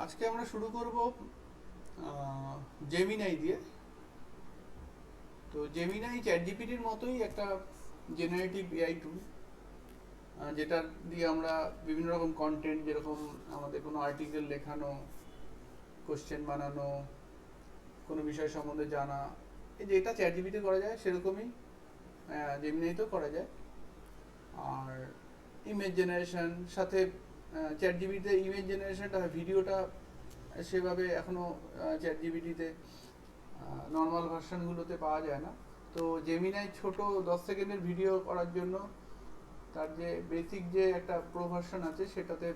আজকে আমরা শুরু করব জেমিনাই দিয়ে। তো জেমিনাই চ্যাট জিপিটির মতোই একটা জেনারেটিভ এআই টুল, যেটা দিয়ে আমরা বিভিন্ন রকম কন্টেন্ট, যেরকম আমাদের কোনো আর্টিকেল লেখানো, কোশ্চেন বানানো, কোনো বিষয় সম্বন্ধে জানা, এই যেটা চ্যাট জিপিটি করা যায় সেরকমই জেমিনাইতেও করা যায়। আর ইমেজ জেনারেশন সাথে চ্যাট জিপিটিতে ইমেজ জেনারেশনটা হয়, ভিডিওটা সেভাবে এখনও চ্যাট জিপিটিতে নর্মাল ভার্সনগুলোতে পাওয়া যায় না। তো জেমিনাই ছোট 10 সেকেন্ডের ভিডিও করার জন্য তার যে বেসিক যে একটা প্রো ভার্সন আছে সেটাতে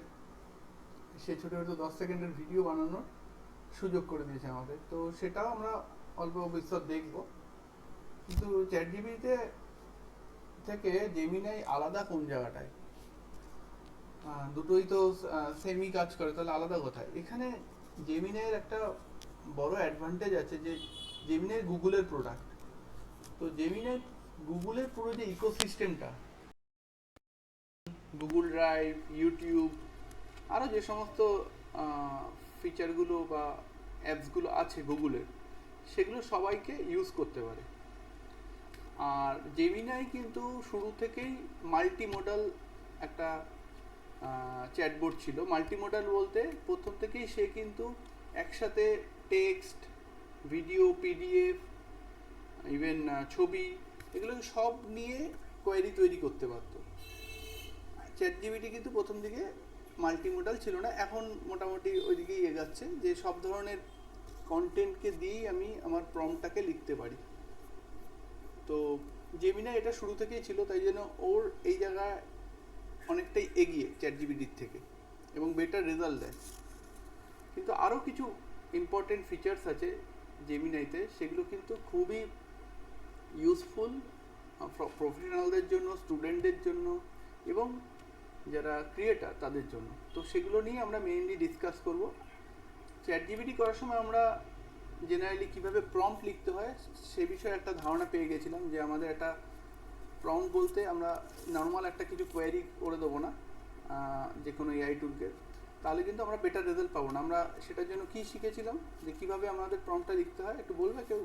সে ছোটো ছোটো 10 সেকেন্ডের ভিডিও বানানোর সুযোগ করে দিয়েছে আমাদের। তো সেটাও আমরা অল্প বিস্তর দেখব। কিন্তু চ্যাট জিপিটিতে থেকে জেমিনাই আলাদা কোন জায়গাটায়? দুটোই তো সেমই কাজ করে, তাহলে আলাদা কোথায়? এখানে জেমিনাইয়ের একটা বড় অ্যাডভান্টেজ আছে যে জেমিনাই গুগলের প্রোডাক্ট। তো জেমিনাই গুগলের পুরো যে ইকোসিস্টেমটা, গুগল ড্রাইভ, ইউটিউব, আরও যে সমস্ত ফিচারগুলো বা অ্যাপসগুলো আছে গুগলের, সেগুলো সবাইকে ইউজ করতে পারে। আর জেমিনাই কিন্তু শুরু থেকেই মাল্টিমোডাল একটা চ্যাটবোর্ড ছিল। মাল্টিমোডাল বলতে প্রথম থেকেই সে কিন্তু একসাথে টেক্সট, ভিডিও, পিডিএফ, ইভেন ছবি, এগুলো সব নিয়ে কোয়েরি তৈরি করতে পারত। চ্যাট জিপিটি কিন্তু প্রথম দিকে মাল্টিমোডাল ছিল না, এখন মোটামুটি ওই দিকেই এগাচ্ছে যে সব ধরনের কন্টেন্টকে দিয়েই আমি আমার প্রম্পটটাকে লিখতে পারি। তো জেমিনা এটা শুরু থেকেই ছিল, তাই জন্য ওর এই জায়গায় অনেকটাই এগিয়ে চ্যাট জিপিটির থেকে এবং বেটার রেজাল্ট দেয়। কিন্তু আরও কিছু ইম্পর্টেন্ট ফিচার্স আছে জেমিনাইতে, সেগুলো কিন্তু খুবই ইউজফুল প্রফেশনালদের জন্য, স্টুডেন্টদের জন্য এবং যারা ক্রিয়েটার তাদের জন্য। তো সেগুলো নিয়ে আমরা মেইনলি ডিসকাস করব। চ্যাট জিপিটি করার সময় আমরা জেনারেলি কীভাবে প্রম্পট লিখতে হয় সে বিষয়ে একটা ধারণা পেয়ে গেছিলাম, যে আমাদের একটা প্রম্পট বলতে আমরা নর্মাল একটা কিছু কোয়েরি করে দেবো না যে কোনো এআই টুলকে, তাহলে কিন্তু আমরা বেটার রেজাল্ট পাবো না। আমরা সেটার জন্য কী শিখেছিলাম, যে কীভাবে আমাদের প্রম্পটটা লিখতে হয়, একটু বলবে কেউ?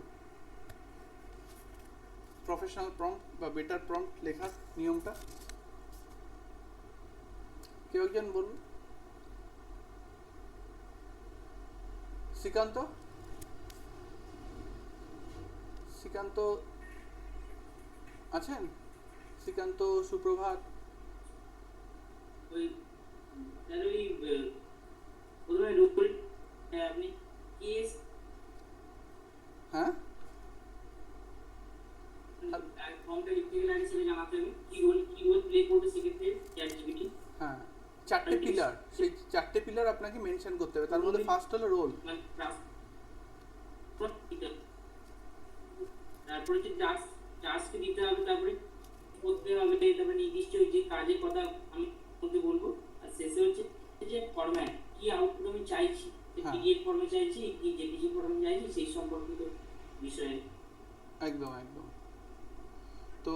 প্রফেশনাল প্রম্পট বা বেটার প্রম্পট লেখার নিয়মটা কেউ একজন বলুন। শ্রীকান্ত, শ্রীকান্ত আছেন? শ্রীকান্ত, সুপ্রভাত। ওই তাহলে ওই প্রথমে রোল আপনি কেস হ্যাঁ, ফর্মটা লিখতে গেলে আগে সেটা জানাতে হবে কি রোল প্লে করবে সেক্ষেত্রে চ্যাট জিপিটি। হ্যাঁ, চারটে পিলার, সেই চারটে পিলার আপনাকে মেনশন করতে হবে। তার মধ্যে ফার্স্ট হলো রোল, মানে তারপরে যে টাস্ক দিতে হবে, তারপরে করতে হবে, তারপরে নির্দিষ্ট যে কাজের কথা আমি বলতে বলবো, আর শেষে হচ্ছে যে ফরম্যাট, কি আউটপুট আমি চাইছি, পিডিএফ ফর্মে চাইছি কি জেপিজি ফর্মে চাইছি, সেই সম্পর্কিত বিষয়ে। একদম একদম। তো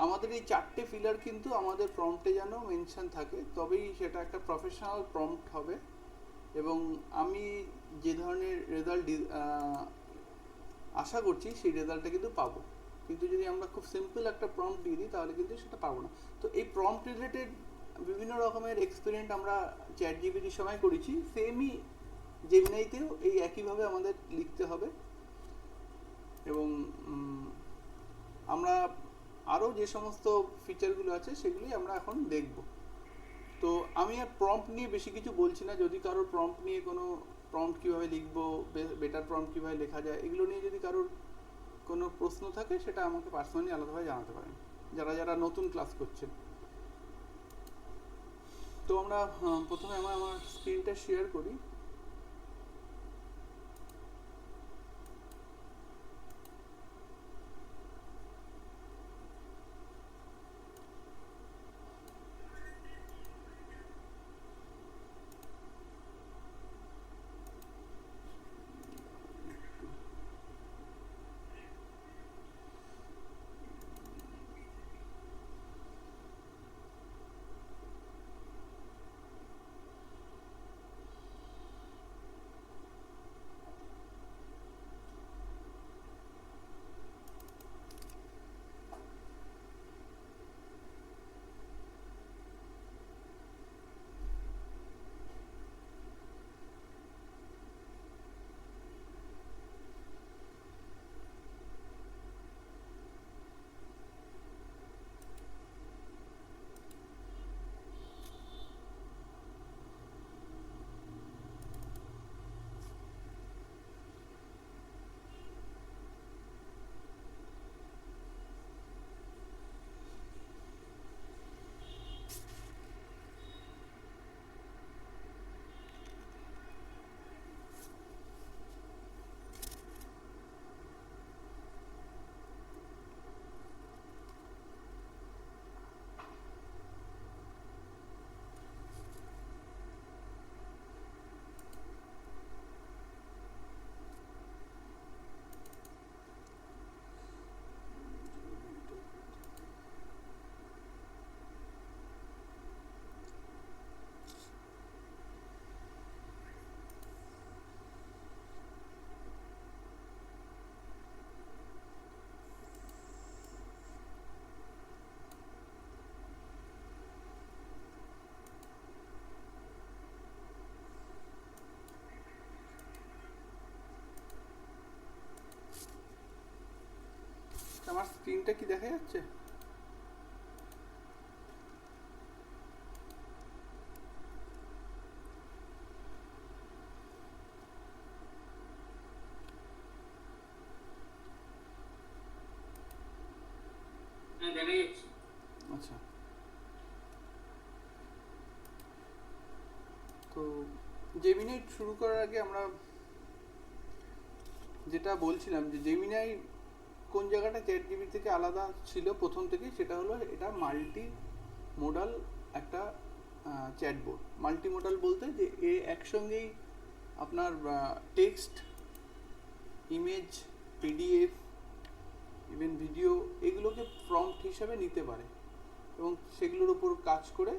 আমাদের এই চারটে ফিলার কিন্তু আমাদের প্রম্পটে যেন মেনশন থাকে, তবেই সেটা একটা প্রফেশনাল প্রম্পট হবে এবং আমি যে ধরনের রেজাল্ট আশা করছি সেই রেজাল্টটা কিন্তু পাবো। কিন্তু যদি আমরা খুব সিম্পল একটা প্রম্পট দিয়ে দিই তাহলে কিন্তু সেটা পাবো না। তো এই প্রম্পট রিলেটেড বিভিন্ন রকমের এক্সপেরিমেন্ট আমরা চ্যাট জিপিটির সময় করেছি, সেমই জেমিনাইতেও এই একইভাবে আমাদের লিখতে হবে। এবং আমরা আরও যে সমস্ত ফিচারগুলো আছে সেগুলোই আমরা এখন দেখব। তো আমি আর প্রম্পট নিয়ে বেশি কিছু বলছি না। যদি কারোর প্রম্পট নিয়ে কোনো প্রম্পট কীভাবে লিখবো, বেটার প্রম্পট কীভাবে লেখা যায়, এগুলো নিয়ে যদি কারোর কোনো প্রশ্ন থাকে সেটা আমাকে পার্সোনালি আলাদাভাবে জানাতে পারেন, যারা যারা নতুন ক্লাস করছেন। তো আমরা প্রথমে আমার স্ক্রিনটা শেয়ার করি। লিঙ্কটা কি দেখা যাচ্ছে? হ্যাঁ, দেখা যাচ্ছে। আচ্ছা, তো জেমিনাই শুরু করার আগে আমরা যেটা বলছিলাম যে জেমিনাই কোন জায়গাটা চ্যাট জিবি থেকে আলাদা ছিল প্রথম থেকেই, সেটা হলো এটা মাল্টি মোডাল একটা চ্যাটবোর্ড। মাল্টি মোডাল বলতে যে এ একসঙ্গেই আপনার text, image, PDF, even video এগুলোকে প্রম্পট হিসাবে নিতে পারে এবং সেগুলোর উপর কাজ করে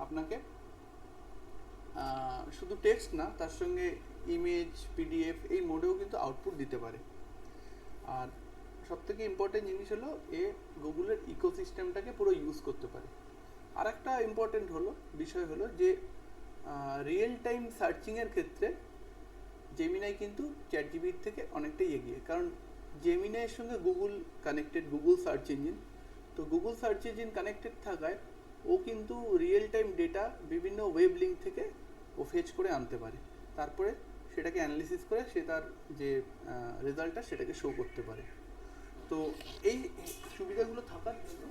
আপনাকে শুধু টেক্সট না, তার সঙ্গে ইমেজ, পিডিএফ এই মোডেও কিন্তু আউটপুট দিতে পারে। আর সবথেকে ইম্পর্টেন্ট জিনিস হলো এ গুগলের ইকোসিস্টেমটাকে পুরো ইউজ করতে পারে। আর একটা ইম্পর্টেন্ট বিষয় হলো যে রিয়েল টাইম সার্চিংয়ের ক্ষেত্রে জেমিনাই কিন্তু চ্যাট জিবির থেকে অনেকটাই এগিয়ে, কারণ জেমিনাইয়ের সঙ্গে Google connected, Google search engine. তো গুগল সার্চ ইঞ্জিন কানেক্টেড থাকায় ও কিন্তু রিয়েল টাইম ডেটা বিভিন্ন ওয়েব লিঙ্ক থেকে ও ফেচ করে আনতে পারে, তারপরে সেটাকে অ্যানালিসিস করে সে তার যে রেজাল্টটা সেটাকে শো করতে পারে। তো এই সুবিধাগুলো থাকার জন্য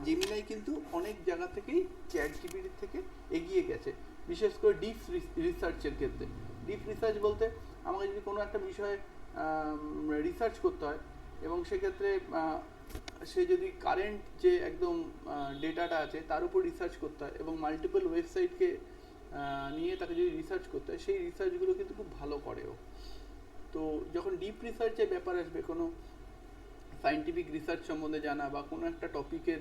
জেমিনাই কিন্তু অনেক জায়গা থেকেই চ্যাট জিপিটির থেকে এগিয়ে গেছে, বিশেষ করে ডিপ রিসার্চের ক্ষেত্রে। ডিপ রিসার্চ বলতে আমাকে যদি কোনো একটা বিষয়ে রিসার্চ করতে হয় এবং সেক্ষেত্রে সে যদি কারেন্ট যে একদম ডেটাটা আছে তার উপর রিসার্চ করতে হয় এবং মাল্টিপল ওয়েবসাইটকে নিয়ে তাকে যদি রিসার্চ করতে হয়, সেই রিসার্চগুলো কিন্তু খুব ভালো করেও। তো যখন ডিপ রিসার্চের ব্যাপার আসবে, কোনো সায়েন্টিফিক রিসার্চ সম্বন্ধে জানা বা কোনো একটা টপিকের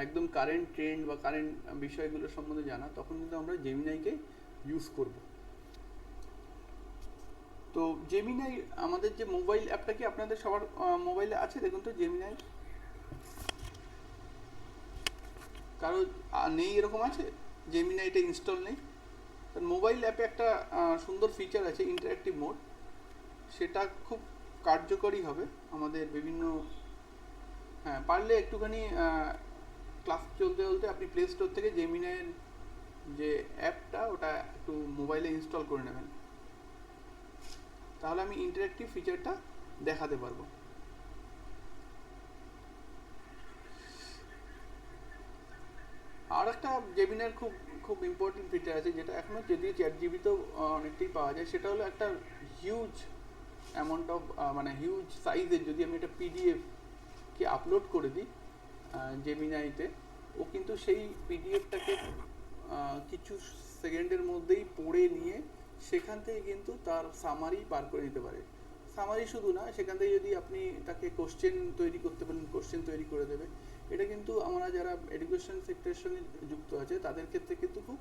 একদম কারেন্ট ট্রেন্ড বা কারেন্ট বিষয়গুলো সম্বন্ধে জানা, তখন কিন্তু আমরা জেমিনাইকে ইউজ করব। তো জেমিনাই আমাদের যে মোবাইল অ্যাপটা কি আপনাদের সবার মোবাইলে আছে? দেখুন তো জেমিনাই কারো নেই এরকম আছে জেমিনাইটা ইনস্টল নেই? মোবাইল অ্যাপে একটা সুন্দর ফিচার আছে ইন্টারঅ্যাক্টিভ মোড, সেটা খুব কার্যকরী হবে আমাদের বিভিন্ন, হ্যাঁ পারলে একটুখানি ক্লাস চলতে চলতে আপনি প্লে স্টোর থেকে জেমিনাইয়ের যে অ্যাপটা ওটা একটু মোবাইলে ইনস্টল করে নেবেন, তাহলে আমি ইন্টারঅ্যাক্টিভ ফিচারটা দেখাতে পারবো। আর একটা জেমিনাইয়ের খুব খুব ইম্পর্টেন্ট ফিচার আছে, যেটা এখনও যদিও চ্যাট জিবিতেও অনেকটাই পাওয়া যায়, সেটা হলো একটা হিউজ অ্যামাউন্ট অফ মানে হিউজ সাইজের যদি আমি একটা পিডিএফ কে আপলোড করে দিই জেমিনাইতে, ও কিন্তু সেই পিডিএফটাকে কিছু সেকেন্ডের মধ্যেই পড়ে নিয়ে সেখান থেকে কিন্তু তার সামারি বার করে নিতে পারে। সামারি শুধু না, সেখান থেকে যদি আপনি তাকে কোশ্চেন তৈরি করতে পারেন, কোশ্চেন তৈরি করে দেবে। এটা কিন্তু আমরা যারা এডুকেশন সেক্টরের সঙ্গে যুক্ত আছে তাদের ক্ষেত্রে কিন্তু খুব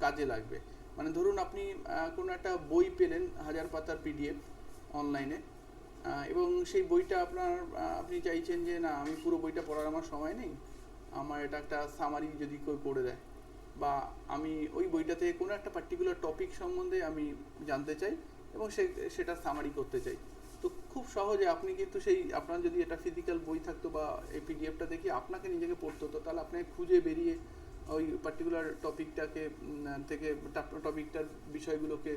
কাজে লাগবে। মানে ধরুন আপনি কোনো একটা বই পেলেন 1000 পাতার পিডিএফ অনলাইনে, এবং সেই বইটা আপনি চাইছেন যে না আমি পুরো বইটা পড়ার আমার সময় নেই, আমার এটা একটা সামারি যদি কেউ করে দেয়, বা আমি ওই বইটা থেকে কোনো একটা পার্টিকুলার টপিক সম্বন্ধে আমি জানতে চাই এবং সেটা সামারি করতে চাই, তো খুব সহজে আপনি কিন্তু আপনার যদি এটা ফিজিক্যাল বই থাকতো বা এই পিডিএফটা দেখে আপনাকে নিজেকে পড়তে হতো, তাহলে আপনাকে খুঁজে বেরিয়ে ওই পার্টিকুলার টপিকটাকে থেকে টপিকটার বিষয়গুলোকে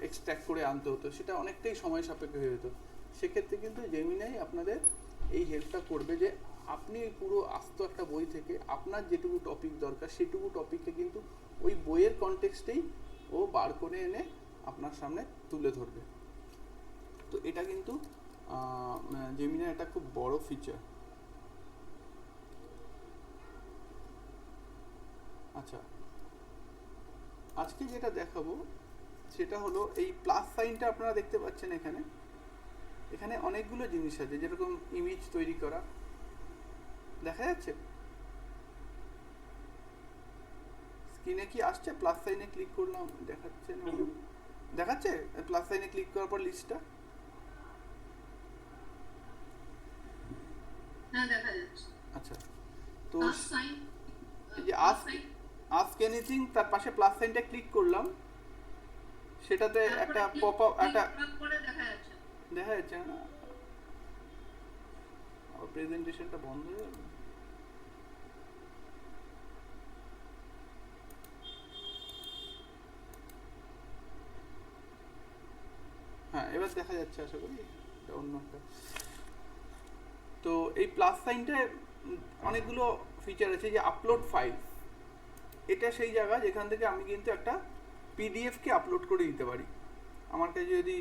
এক্সট্র্যাক্ট করে আনতে হতো, সেটা অনেকটাই সময় সাপেক্ষ হয়ে যেত। সেক্ষেত্রে কিন্তু জেমিনাই আপনাদের এই হেল্পটা করবে যে আপনি পুরো আস্ত একটা বই থেকে আপনার যেটুকু টপিক দরকার সেটুকু টপিককে কিন্তু ওই বইয়ের কনটেক্সটেই ও বার করে এনে আপনার সামনে তুলে ধরবে। তো এটা কিন্তু জেমিনাই একটা খুব বড় ফিচার। আচ্ছা, আজকে যেটা দেখাবো সেটা হলো এই প্লাস সাইনটা আপনারা দেখতে পাচ্ছেন এখানে। এখানে অনেকগুলো জিনিস আছে, যেরকম ইমেজ তৈরি করা, দেখা যাচ্ছে স্ক্রিনে কি আসছে? প্লাস সাইনে ক্লিক করলাম, দেখাচ্ছে না? দেখাচ্ছে প্লাস সাইনে ক্লিক করার পর লিস্টটা? হ্যাঁ দেখা যাচ্ছে। আচ্ছা, তো প্লাস সাইন, এই যে আস্ক এনিথিং তার পাশে প্লাস সাইনটা ক্লিক করলাম, সেটাতে একটা পপ আপ একটা করে দেখা যাচ্ছে। দেখা যাচ্ছে না? প্রেজেন্টেশনটা বন্ধ হয়ে গেল। হ্যাঁ, এবার দেখা যাচ্ছে আশা করি। এটা অন্য একটা। তো এই প্লাস সাইনটায় অনেকগুলো ফিচার আছে, যে আপলোড ফাইল, এটা সেই জায়গা যেখান থেকে আমি কিন্তু একটা পিডিএফকে আপলোড করে দিতে পারি। আমার কাছে যদি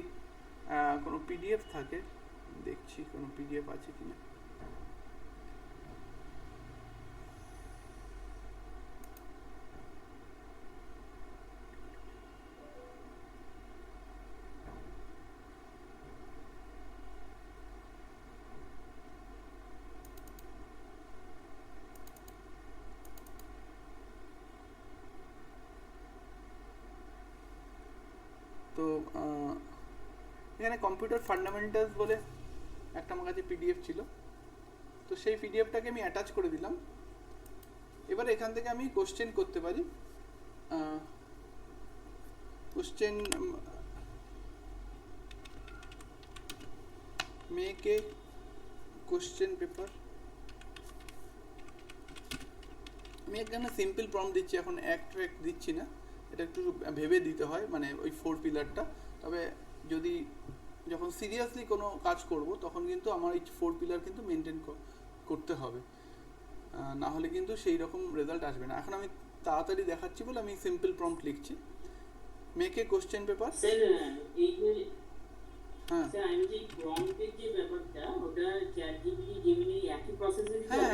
কোনো পিডিএফ থাকে, দেখছি কোনো পিডিএফ আছে কিনা। তো এখানে কম্পিউটার ফান্ডামেন্টালস বলে একটা আমার কাছে পিডিএফ ছিল, তো সেই পিডিএফটাকে আমি অ্যাটাচ করে দিলাম। এবার এখান থেকে আমি কোশ্চেন করতে পারি। Question make a question paper. আমি এখানে সিম্পল প্রম্পট দিচ্ছি, এখন অ্যাক্ট দিচ্ছি না, এটা একটু ভেবে দিতে হয়, মানে ওই 4 পিলারটা। তবে যদি যখন সিরিয়াসলি কোনো কাজ করব তখন কিন্তু আমার এই 4 পিলার কিন্তু মেনটেন করতে হবে, না হলে কিন্তু সেই রকম রেজাল্ট আসবে না। এখন আমি তাড়াতাড়ি দেখাচ্ছি বলে আমি সিম্পল প্রম্পট লিখছি, make a question paper. Sir এই যে হ্যাঁ স্যার আমি যে প্রম্পটের যে ব্যাপারটা, ওটা চ্যাট জিপিটি জেমিনি একই প্রসেসের হ্যাঁ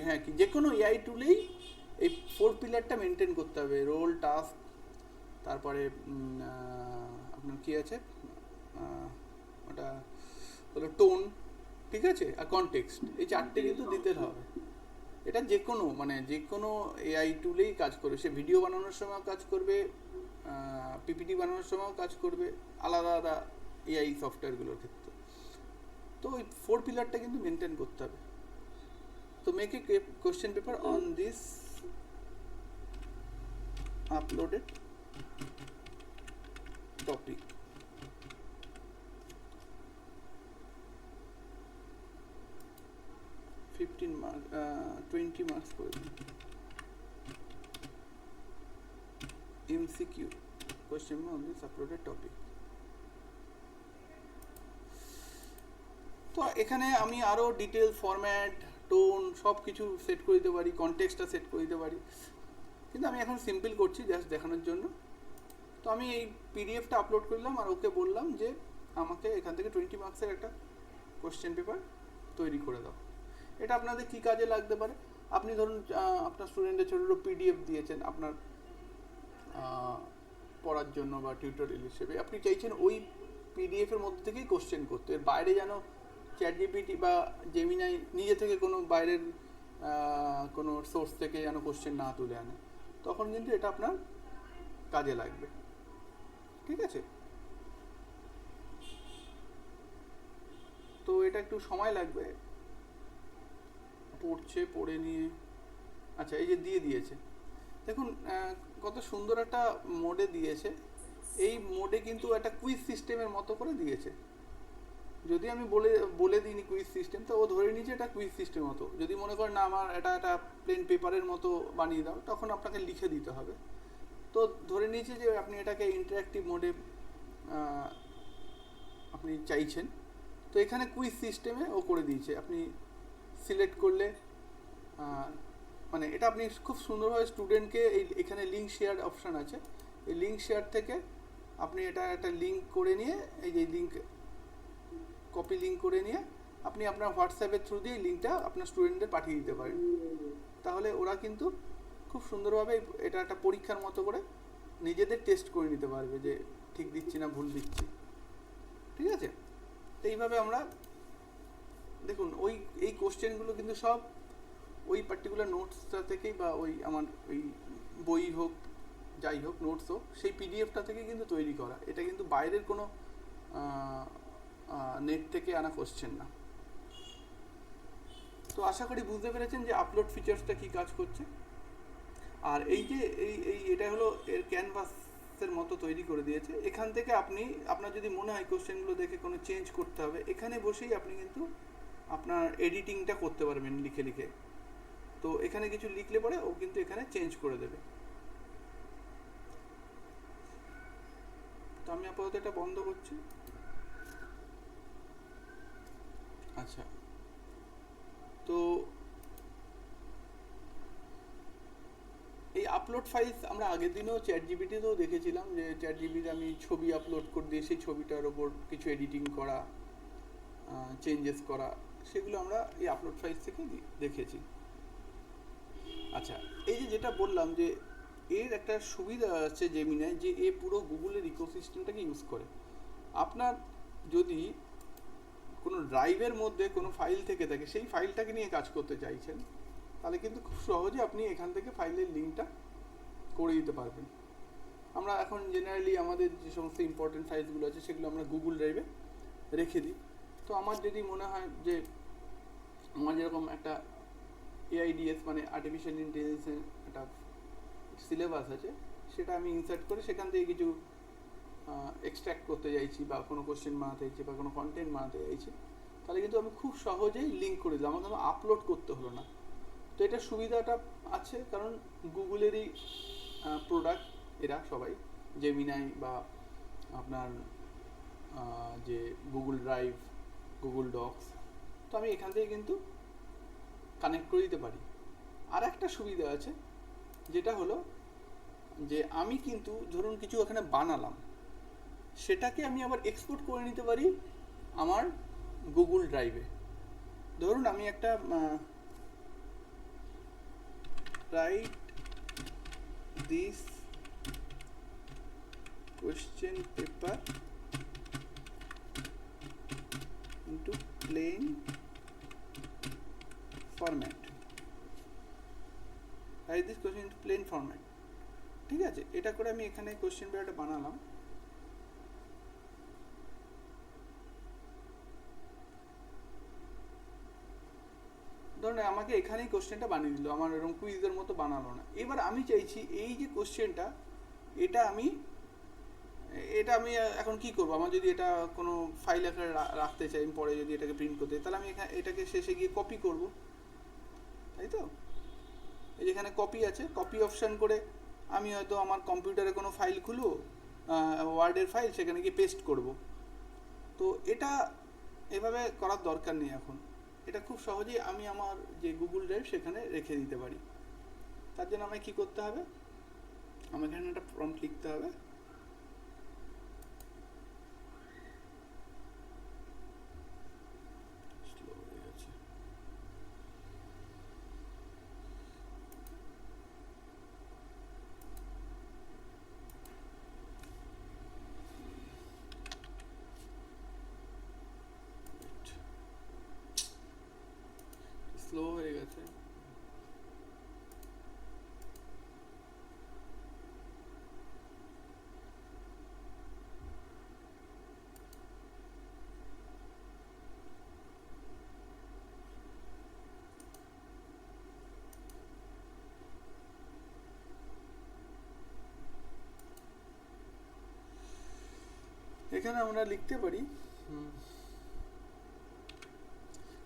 হ্যাঁ একই যে কোনো এআই টুলেই এই 4 পিলারটা মেনটেন করতে হবে। রোল, টাস্ক, তারপরে আপনার কি আছে, ওটা হলো টোন, ঠিক আছে, আর কনটেক্সট, এই 4টে কিন্তু দিতে হবে। এটা যে কোনো এআই টুলেই কাজ করবে, সে ভিডিও বানানোর সময় কাজ করবে, পিপিটি বানানোর সময়ও কাজ করবে, আলাদা আলাদা এআই সফটওয়্যারগুলোর ক্ষেত্রে। তো ওই 4 পিলারটা কিন্তু মেনটেন করতে হবে। তো make a question paper on this uploaded topic. Fifteen mark 20 marks করে দিন। MCQ question on this uploaded topic. তো এখানে আমি আরও ডিটেল, ফরম্যাট, টোন সব কিছু সেট করে দিতে পারি, কনটেক্সটটা সেট করে দিতে পারি, কিন্তু আমি এখন সিম্পল করছি জাস্ট দেখানোর জন্য। তো আমি এই পিডিএফটা আপলোড করলাম আর ওকে বললাম যে আমাকে এখান থেকে 20 মার্কসের একটা কোশ্চেন পেপার তৈরি করে দাও। এটা আপনাদের কী কাজে লাগতে পারে? আপনি ধরুন আপনার স্টুডেন্টের ছোটো ছোটো পিডিএফ দিয়েছেন আপনার পড়ার জন্য বা টিউটোরিয়াল হিসেবে, আপনি চাইছেন ওই পিডিএফের মধ্যে থেকেই কোশ্চেন করতে, এর বাইরে যেন চ্যাট জিপিটি বা জেমিনাই নিজে থেকে কোনো বাইরের কোনো সোর্স থেকে যেন কোশ্চেন না তুলে আনে, তখন কিন্তু এটা আপনার কাজে লাগবে। ঠিক আছে, তো এটা একটু সময় লাগবে, পড়ছে, পড়ে নিয়ে। আচ্ছা, এই যে দিয়ে দিয়েছে দেখুন, কত সুন্দর একটা মোডে দিয়েছে। এই মোডে কিন্তু একটা কুইজ সিস্টেমের মতো করে দিয়েছে। যদি আমি বলে দিইনি কুইজ সিস্টেম, তো ও ধরে নিয়েছে এটা কুইজ সিস্টেম মতো। যদি মনে করেন না আমার এটা একটা প্লেন পেপারের মতো বানিয়ে দাও, তখন আপনাকে লিখে দিতে হবে। তো ধরে নিয়েছে যে আপনি এটাকে ইন্টারঅ্যাক্টিভ মোডে আপনি চাইছেন, তো এখানে কুইজ সিস্টেমে ও করে দিয়েছে। আপনি সিলেক্ট করলে মানে এটা আপনি খুব সুন্দরভাবে স্টুডেন্টকে এখানে লিঙ্ক শেয়ার অপশান আছে, এই লিঙ্ক শেয়ার থেকে আপনি এটা একটা লিঙ্ক করে নিয়ে, এই যে লিঙ্ক কপি লিঙ্ক করে নিয়ে আপনি আপনার হোয়াটসঅ্যাপের থ্রু দিয়ে লিঙ্কটা আপনার স্টুডেন্টদের পাঠিয়ে দিতে পারেন। তাহলে ওরা কিন্তু খুব সুন্দরভাবে এটা একটা পরীক্ষার মতো করে নিজেদের টেস্ট করে নিতে পারবে যে ঠিক দিচ্ছি না ভুল দিচ্ছি। ঠিক আছে, তো এইভাবে আমরা দেখুন এই কোশ্চেনগুলো কিন্তু সব ওই পার্টিকুলার নোটসটা থেকেই, বা ওই আমার ওই বই হোক যাই হোক, নোটস হোক, সেই পিডিএফটা থেকে কিন্তু তৈরি করা। এটা কিন্তু বাইরের কোনো নেট থেকে আনা কোশ্চেন না। তো আশা করি বুঝতে পেরেছেন যে আপলোড ফিচার্সটা কী কাজ করছে। আর এই যে এটা হলো এর ক্যানভাসের মতো তৈরি করে দিয়েছে। এখান থেকে আপনার যদি মনে হয় কোশ্চেনগুলো দেখে কোনো চেঞ্জ করতে হবে, এখানে বসেই আপনি কিন্তু আপনার এডিটিংটা করতে পারবেন লিখে লিখে। তো এখানে কিছু লিখলে পরে ও কিন্তু এখানে চেঞ্জ করে দেবে। তো আমি আপাতত এটা বন্ধ করছি। আচ্ছা, তো এই আপলোড ফাইলস আমরা আগের দিনও চ্যাট জিপিটিতেও দেখেছিলাম, যে চ্যাট জিপিতে আমি ছবি আপলোড করে দিয়ে সেই ছবিটার ওপর কিছু এডিটিং করা, চেঞ্জেস করা, সেগুলো আমরা এই আপলোড ফাইলস থেকে দেখেছি। আচ্ছা, এই যে যেটা বললাম যে এর একটা সুবিধা আছে জেমিনাই, যে এ পুরো গুগলের ইকোসিস্টেমটাকে ইউজ করে। আপনার যদি কোনো ড্রাইভের মধ্যে কোনো ফাইল থেকে থাকে, সেই ফাইলটাকে নিয়ে কাজ করতে চাইছেন, তাহলে কিন্তু খুব সহজে আপনি এখান থেকে ফাইলের লিঙ্কটা করে দিতে পারবেন। আমরা এখন জেনারেলি আমাদের যে সমস্ত ইম্পর্টেন্ট ফাইলসগুলো আছে সেগুলো আমরা গুগল ড্রাইভে রেখে দিই। তো আমার যদি মনে হয় যে আমার যেরকম একটা এআইডিএস মানে আর্টিফিশিয়াল ইন্টেলিজেন্সের একটা সিলেবাস আছে, সেটা আমি ইনসার্ট করে সেখান থেকে কিছু এক্সট্র্যাক্ট করতে চাইছি, বা কোনো কোশ্চেন বানাতে চাইছি, বা কোনো কন্টেন্ট বানাতে চাইছি, তাহলে কিন্তু আমি খুব সহজেই লিঙ্ক করে দিলাম, আমাকে কোনো আপলোড করতে হলো না। তো এটার সুবিধাটা আছে, কারণ গুগলেরই প্রোডাক্ট এরা সবাই, জেমিনাই বা আপনার যে গুগল ড্রাইভ, গুগল ডক্স, তো আমি এখান থেকে কিন্তু কানেক্ট করে দিতে পারি। আর একটা সুবিধা আছে, যেটা হলো যে আমি কিন্তু ধরুন কিছু এখানে বানালাম, সেটাকে আমি আবার এক্সপোর্ট করে নিতে পারি আমার গুগল ড্রাইভে। ধরুন আমি একটা write this question paper into plain format, write this question into plain format, ঠিক আছে? এটা করে আমি এখানে কোয়েশ্চেন পেপারটা বানালাম। ধরুন আমাকে এখানেই কোশ্চেনটা বানিয়ে দিল, আমার এরকম কুইজের মতো বানালো না। এবার আমি চাইছি এই যে কোশ্চেনটা, এটা আমি এখন কি করব? আমার যদি এটা কোনো ফাইল আকারে রাখতে চাই, পরে যদি এটাকে প্রিন্ট করতে চাই, তাহলে আমি এটাকে শেষে গিয়ে কপি করব, তাই তো? এই যেখানে কপি আছে, কপি অপশান করে আমি হয়তো আমার কম্পিউটারে কোনো ফাইল খুলবো, ওয়ার্ডের ফাইল, সেখানে গিয়ে পেস্ট করব। তো এটা এভাবে করার দরকার নেই এখন। এটা খুব সহজেই আমি আমার যে গুগল ড্রাইভ সেখানে রেখে দিতে পারি। তার জন্য আমায় কী করতে হবে? আমাকে এখানে একটা প্রম্পট লিখতে হবে। স্লো হয়ে গেছে। স্লো হয়ে গেছে। এখানে আমরা লিখতে পারি,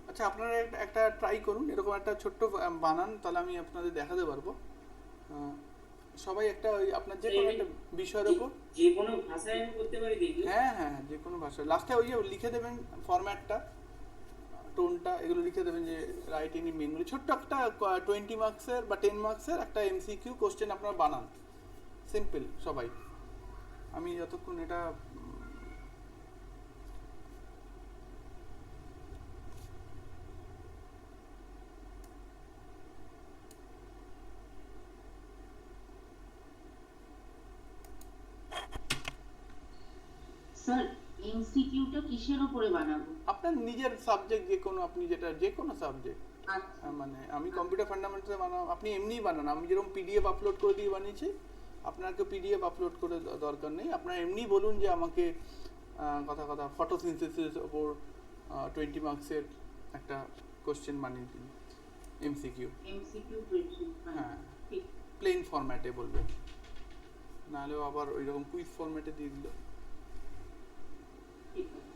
আচ্ছা আপনারা একটা ট্রাই করুন, এরকম একটা ছোট্ট বানান, তাহলে আমি আপনাদের দেখাতে পারবো। সবাই একটা ওই আপনার যে কোনো একটা বিষয়ের ওপর, যে কোনো ভাষায় আমি করতে পারি দেখি। হ্যাঁ হ্যাঁ, যে কোনো ভাষায় লাস্টে ওই যে লিখে দেবেন ফরম্যাটটা, টোনটা, এগুলো লিখে দেবেন যে রাইট ইন বেঙ্গলি। ছোট্ট একটা 20 মার্কসের বা 10 মার্কসের একটা এমসিকিউ কোশ্চেন আপনারা বানান, সিম্পল সবাই। আমি যতক্ষণ এটা স্যার এমসিকিউটা কিসের উপরে বানাবো? আপনার নিজের সাবজেক্ট, যে কোনো, আপনি যেটা যে কোনো সাবজেক্ট, আচ্ছা মানে আমি কম্পিউটার ফান্ডামেন্টালসে বানাবো, আপনি এমনিই বানান। আমি যেরকম পিডিএফ আপলোড করে দিয়ে বানিয়েছি, আপনাকে পিডিএফ আপলোড করে দরকার নেই। আপনার এমনি বলুন যে আমাকে কথা ফটোসিনথেসিসের ওপর 20 মার্কসের একটা কোশ্চেন বানিয়ে দিন, এমসিকিউ। এমসিকিউ 20, হ্যাঁ, ঠিক প্লেন ফরম্যাটে বলবেন, নাহলেও আবার ওই রকম কুইজ ফরম্যাটে দিয়ে দিল। ঠিক আছে।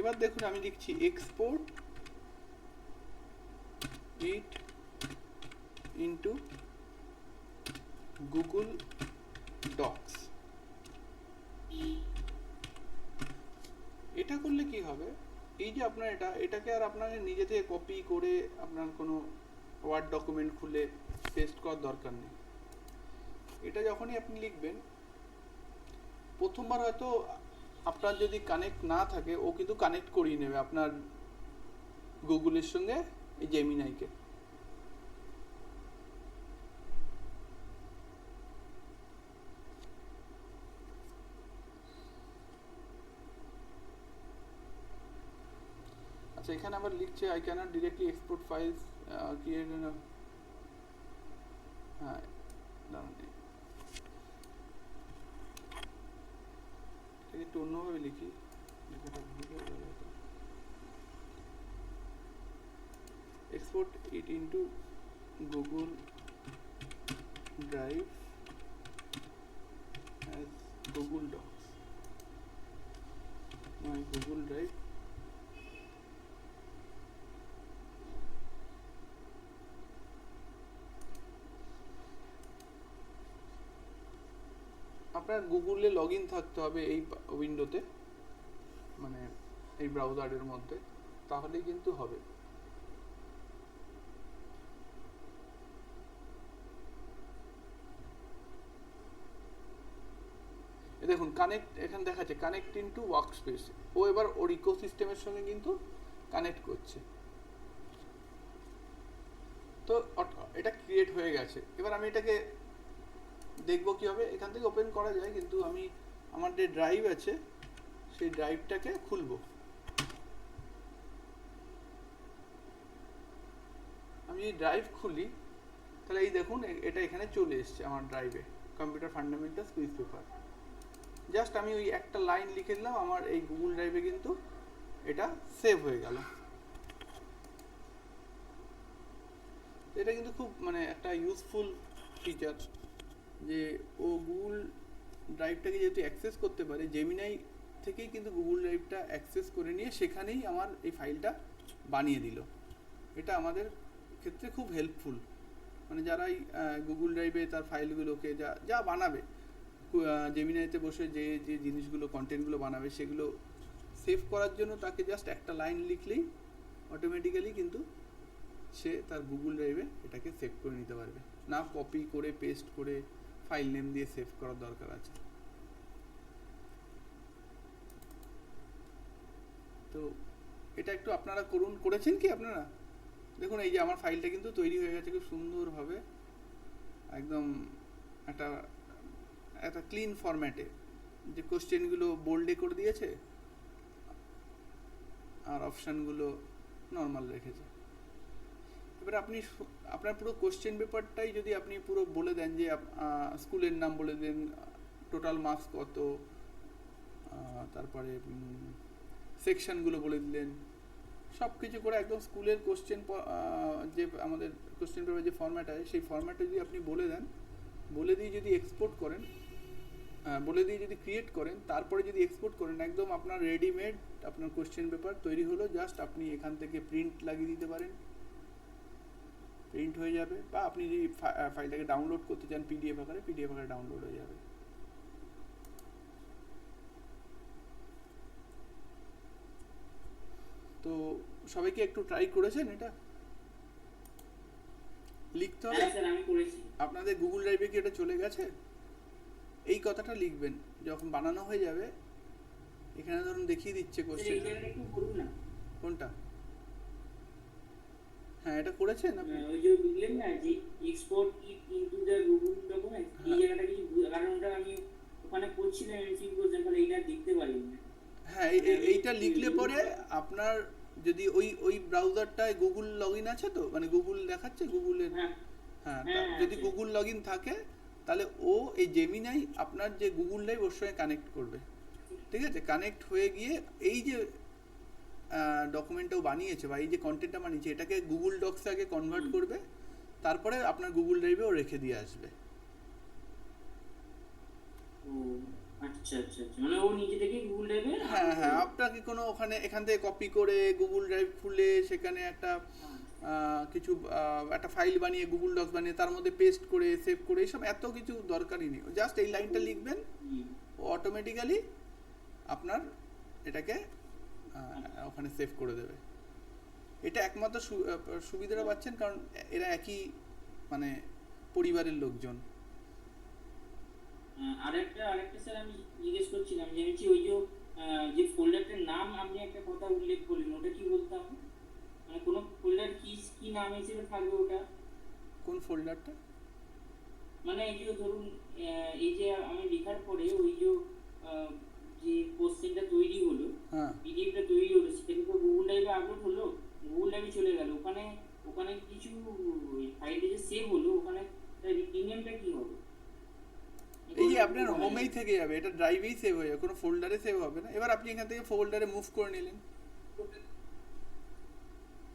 এবার দেখুন আমি লিখছি export it into Google Docs. এটা করলে কি হবে, এই যে আপনার এটাকে আর আপনাকে নিজে থেকে কপি করে আপনার কোনো ওয়ার্ড ডকুমেন্ট খুলে পেস্ট করার দরকার নেই। এটা যখনই আপনি লিখবেন, প্রথমবার হয়তো আপনার যদি কানেক্ট না থাকে, ও কিন্তু কানেক্ট করিয়ে নেবে আপনার গুগলের সঙ্গে এই জেমিনাইকে। আচ্ছা, এখানে আবার লিখছে I can't directly export files create. হ্যাঁ, দাঁড়ান, এটাকে একটু অন্যভাবে লিখি, লেখাটা ভুল হয়ে গেল। Export it into Google drive as Google Docs. My Google Drive আপনার গুগলে লগ ইন থাকতে হবে এই উইন্ডোতে, মানে এই ব্রাউজারের মধ্যে, তাহলেই কিন্তু হবে। দেখুন কানেক্ট, এখানে দেখাচ্ছে কানেক্ট ইনটু ওয়ার্কস্পেস। ও এবার ওর ইকোসিস্টেমের সঙ্গে কিন্তু কানেক্ট করছে। তো এটা ক্রিয়েট হয়ে গেছে। এবার আমি এটাকে দেখবো কীভাবে, এখান থেকে ওপেন করা যায়, কিন্তু আমি আমার যে ড্রাইভ আছে সেই ড্রাইভটাকে খুলবো। আমি যদি ড্রাইভ খুলি, তাহলে এই দেখুন এটা এখানে চলে এসছে আমার ড্রাইভে, computer fundamentals quiz paper. Just আমি ওই একটা লাইন লিখে দিলাম, আমার এই গুগল ড্রাইভে কিন্তু এটা সেভ হয়ে গেল। এটা কিন্তু খুব মানে একটা ইউজফুল ফিচার, যে ও গুগল ড্রাইভটাকে যেহেতু অ্যাক্সেস করতে পারে, জেমিনাই থেকেই কিন্তু গুগল ড্রাইভটা অ্যাক্সেস করে নিয়ে সেখানেই আমার এই ফাইলটা বানিয়ে দিল। এটা আমাদের ক্ষেত্রে খুব হেল্পফুল, মানে যারাই গুগল ড্রাইভে তার ফাইলগুলোকে যা বানাবে, জেমিনাইতে বসে যে যে জিনিসগুলো কন্টেন্টগুলো বানাবে সেগুলো সেভ করার জন্য তাকে জাস্ট একটা লাইন লিখলেই অটোমেটিক্যালি কিন্তু সে তার গুগল ড্রাইভে এটাকে সেভ করে নিতে পারবে, না কপি করে পেস্ট করে ফাইল নেম দিয়ে সেভ করার দরকার আছে। তো এটা একটু আপনারা করেছেন কি আপনারা? দেখুন এই যে আমার ফাইলটা কিন্তু তৈরি হয়ে গেছে খুব সুন্দরভাবে, একদম একটা একটা ক্লিন ফরম্যাটে, যে কোশ্চেনগুলো বোল্ডে করে দিয়েছে আর অপশানগুলো নর্মাল রেখেছে। এবার আপনি আপনার পুরো কোশ্চেন পেপারটাই যদি আপনি পুরো বলে দেন, যে স্কুলের নাম বলে দেন, টোটাল মার্কস কত, তারপরে সেকশনগুলো বলে দিলেন, সব কিছু করে একদম স্কুলের কোশ্চেন, যে আমাদের কোশ্চেন পেপার যে ফরম্যাট আছে সেই ফরম্যাটে যদি আপনি বলে দেন, বলে দিয়ে যদি এক্সপোর্ট করেন, বলে দিয়ে যদি ক্রিয়েট করেন, তারপরে যদি এক্সপোর্ট করেন, একদম আপনার রেডিমেড আপনার কোশ্চেন পেপার তৈরি হলো। জাস্ট আপনি এখান থেকে প্রিন্ট লাগিয়ে দিতে পারেন, প্রিন্ট হয়ে যাবে, বা আপনি যদি ফাইলটাকে ডাউনলোড করতে চান পিডিএফ আকারে ডাউনলোড হয়ে যাবে। তো সবাইকে একটু ট্রাই করেছেন এটা? লিখতে হবে আপনাদের গুগল ড্রাইভে কি এটা চলে গেছে, এই কথাটা লিখবেন যখন বানানো হয়ে যাবে। এখানে ধরুন দেখিয়ে দিচ্ছে কোশ্চেন, কোনটা? হ্যাঁ, এটা করেছেন আপনি? ওই যে বুঝলেন না যে export it into the Google document, এই জায়গাটা কিছু, কারণ ওটা আমি ওখানে করছিলাম এমসিকিউ কোশ্চেন, ফলে এটা দেখতে পারিনি। হ্যাঁ, এইটা লিখলে পরে আপনার যদি ওই ব্রাউজারটায় গুগল লগইন আছে, তো মানে গুগল দেখাচ্ছে গুগলের, হ্যাঁ, যদি গুগল লগইন থাকে তাহলে ও এই জেমিনাই আপনার যে গুগল ড্রাইভ ওর সঙ্গে কানেক্ট করবে। ঠিক আছে, কানেক্ট হয়ে গিয়ে এই যে ডকুমেন্টটাও বানিয়েছে বা এই যে কন্টেন্টটা বানিয়েছে, এটাকে গুগল ডক্সে আগে কনভার্ট করবে, তারপরে আপনার গুগল ড্রাইভেও রেখে দিয়ে আসবে। আচ্ছা আচ্ছা আচ্ছা, মানে ও নিজে থেকে গুগল ড্রাইভে হ্যাঁ হ্যাঁ, আপনাকে কোনো ওখানে এখান থেকে কপি করে গুগল ড্রাইভ খুলে সেখানে একটা কিছু একটা ফাইল বানিয়ে গুগল ডক্স বানিয়ে তার মধ্যে পেস্ট করে সেভ করে এইসব এত কিছু দরকারই নেই, জাস্ট এই লাইনটা লিখবেন, ও অটোমেটিক্যালি আপনার এটাকে ওখানে সেভ করে দেবে। এটা একমাত্র সুবিধাটা পাচ্ছেন কারণ এরা একই মানে পরিবারের লোকজন। আরেকটা স্যার আমি জিজ্ঞেস করছিলাম যে হচ্ছে ওই যে ফোল্ডারটার নাম আপনি একটা কথা উল্লেখ করলেন, ওটা কি বলতাম, মানে কোন ফোল্ডার কি কি নাম হিসেবে থাকবে ওটা? কোন ফোল্ডারটা? মানে এই যে ধরুন এই যে আমি লেখার পরে ওই আহ, যে কোশ্চেনটা তৈরি হলো, হ্যাঁ, পিডিএফটা তৈরি হলো, সেটা তো গুগল ড্রাইভে আপলোড হলো, গুগল ড্রাইভে চলে গেল, ওখানে ওখানে কিছু ফাইলে যে সেভ হলো, ওখানে রিনেমটা কি হবে? এই যে আপনার হোমেই থেকে যাবে, এটা ড্রাইভেই সেভ হয়ে যাবে, কোনো ফোল্ডারে সেভ হবে না। এবার আপনি এখান থেকে ফোল্ডারে মুভ করে নিলেন।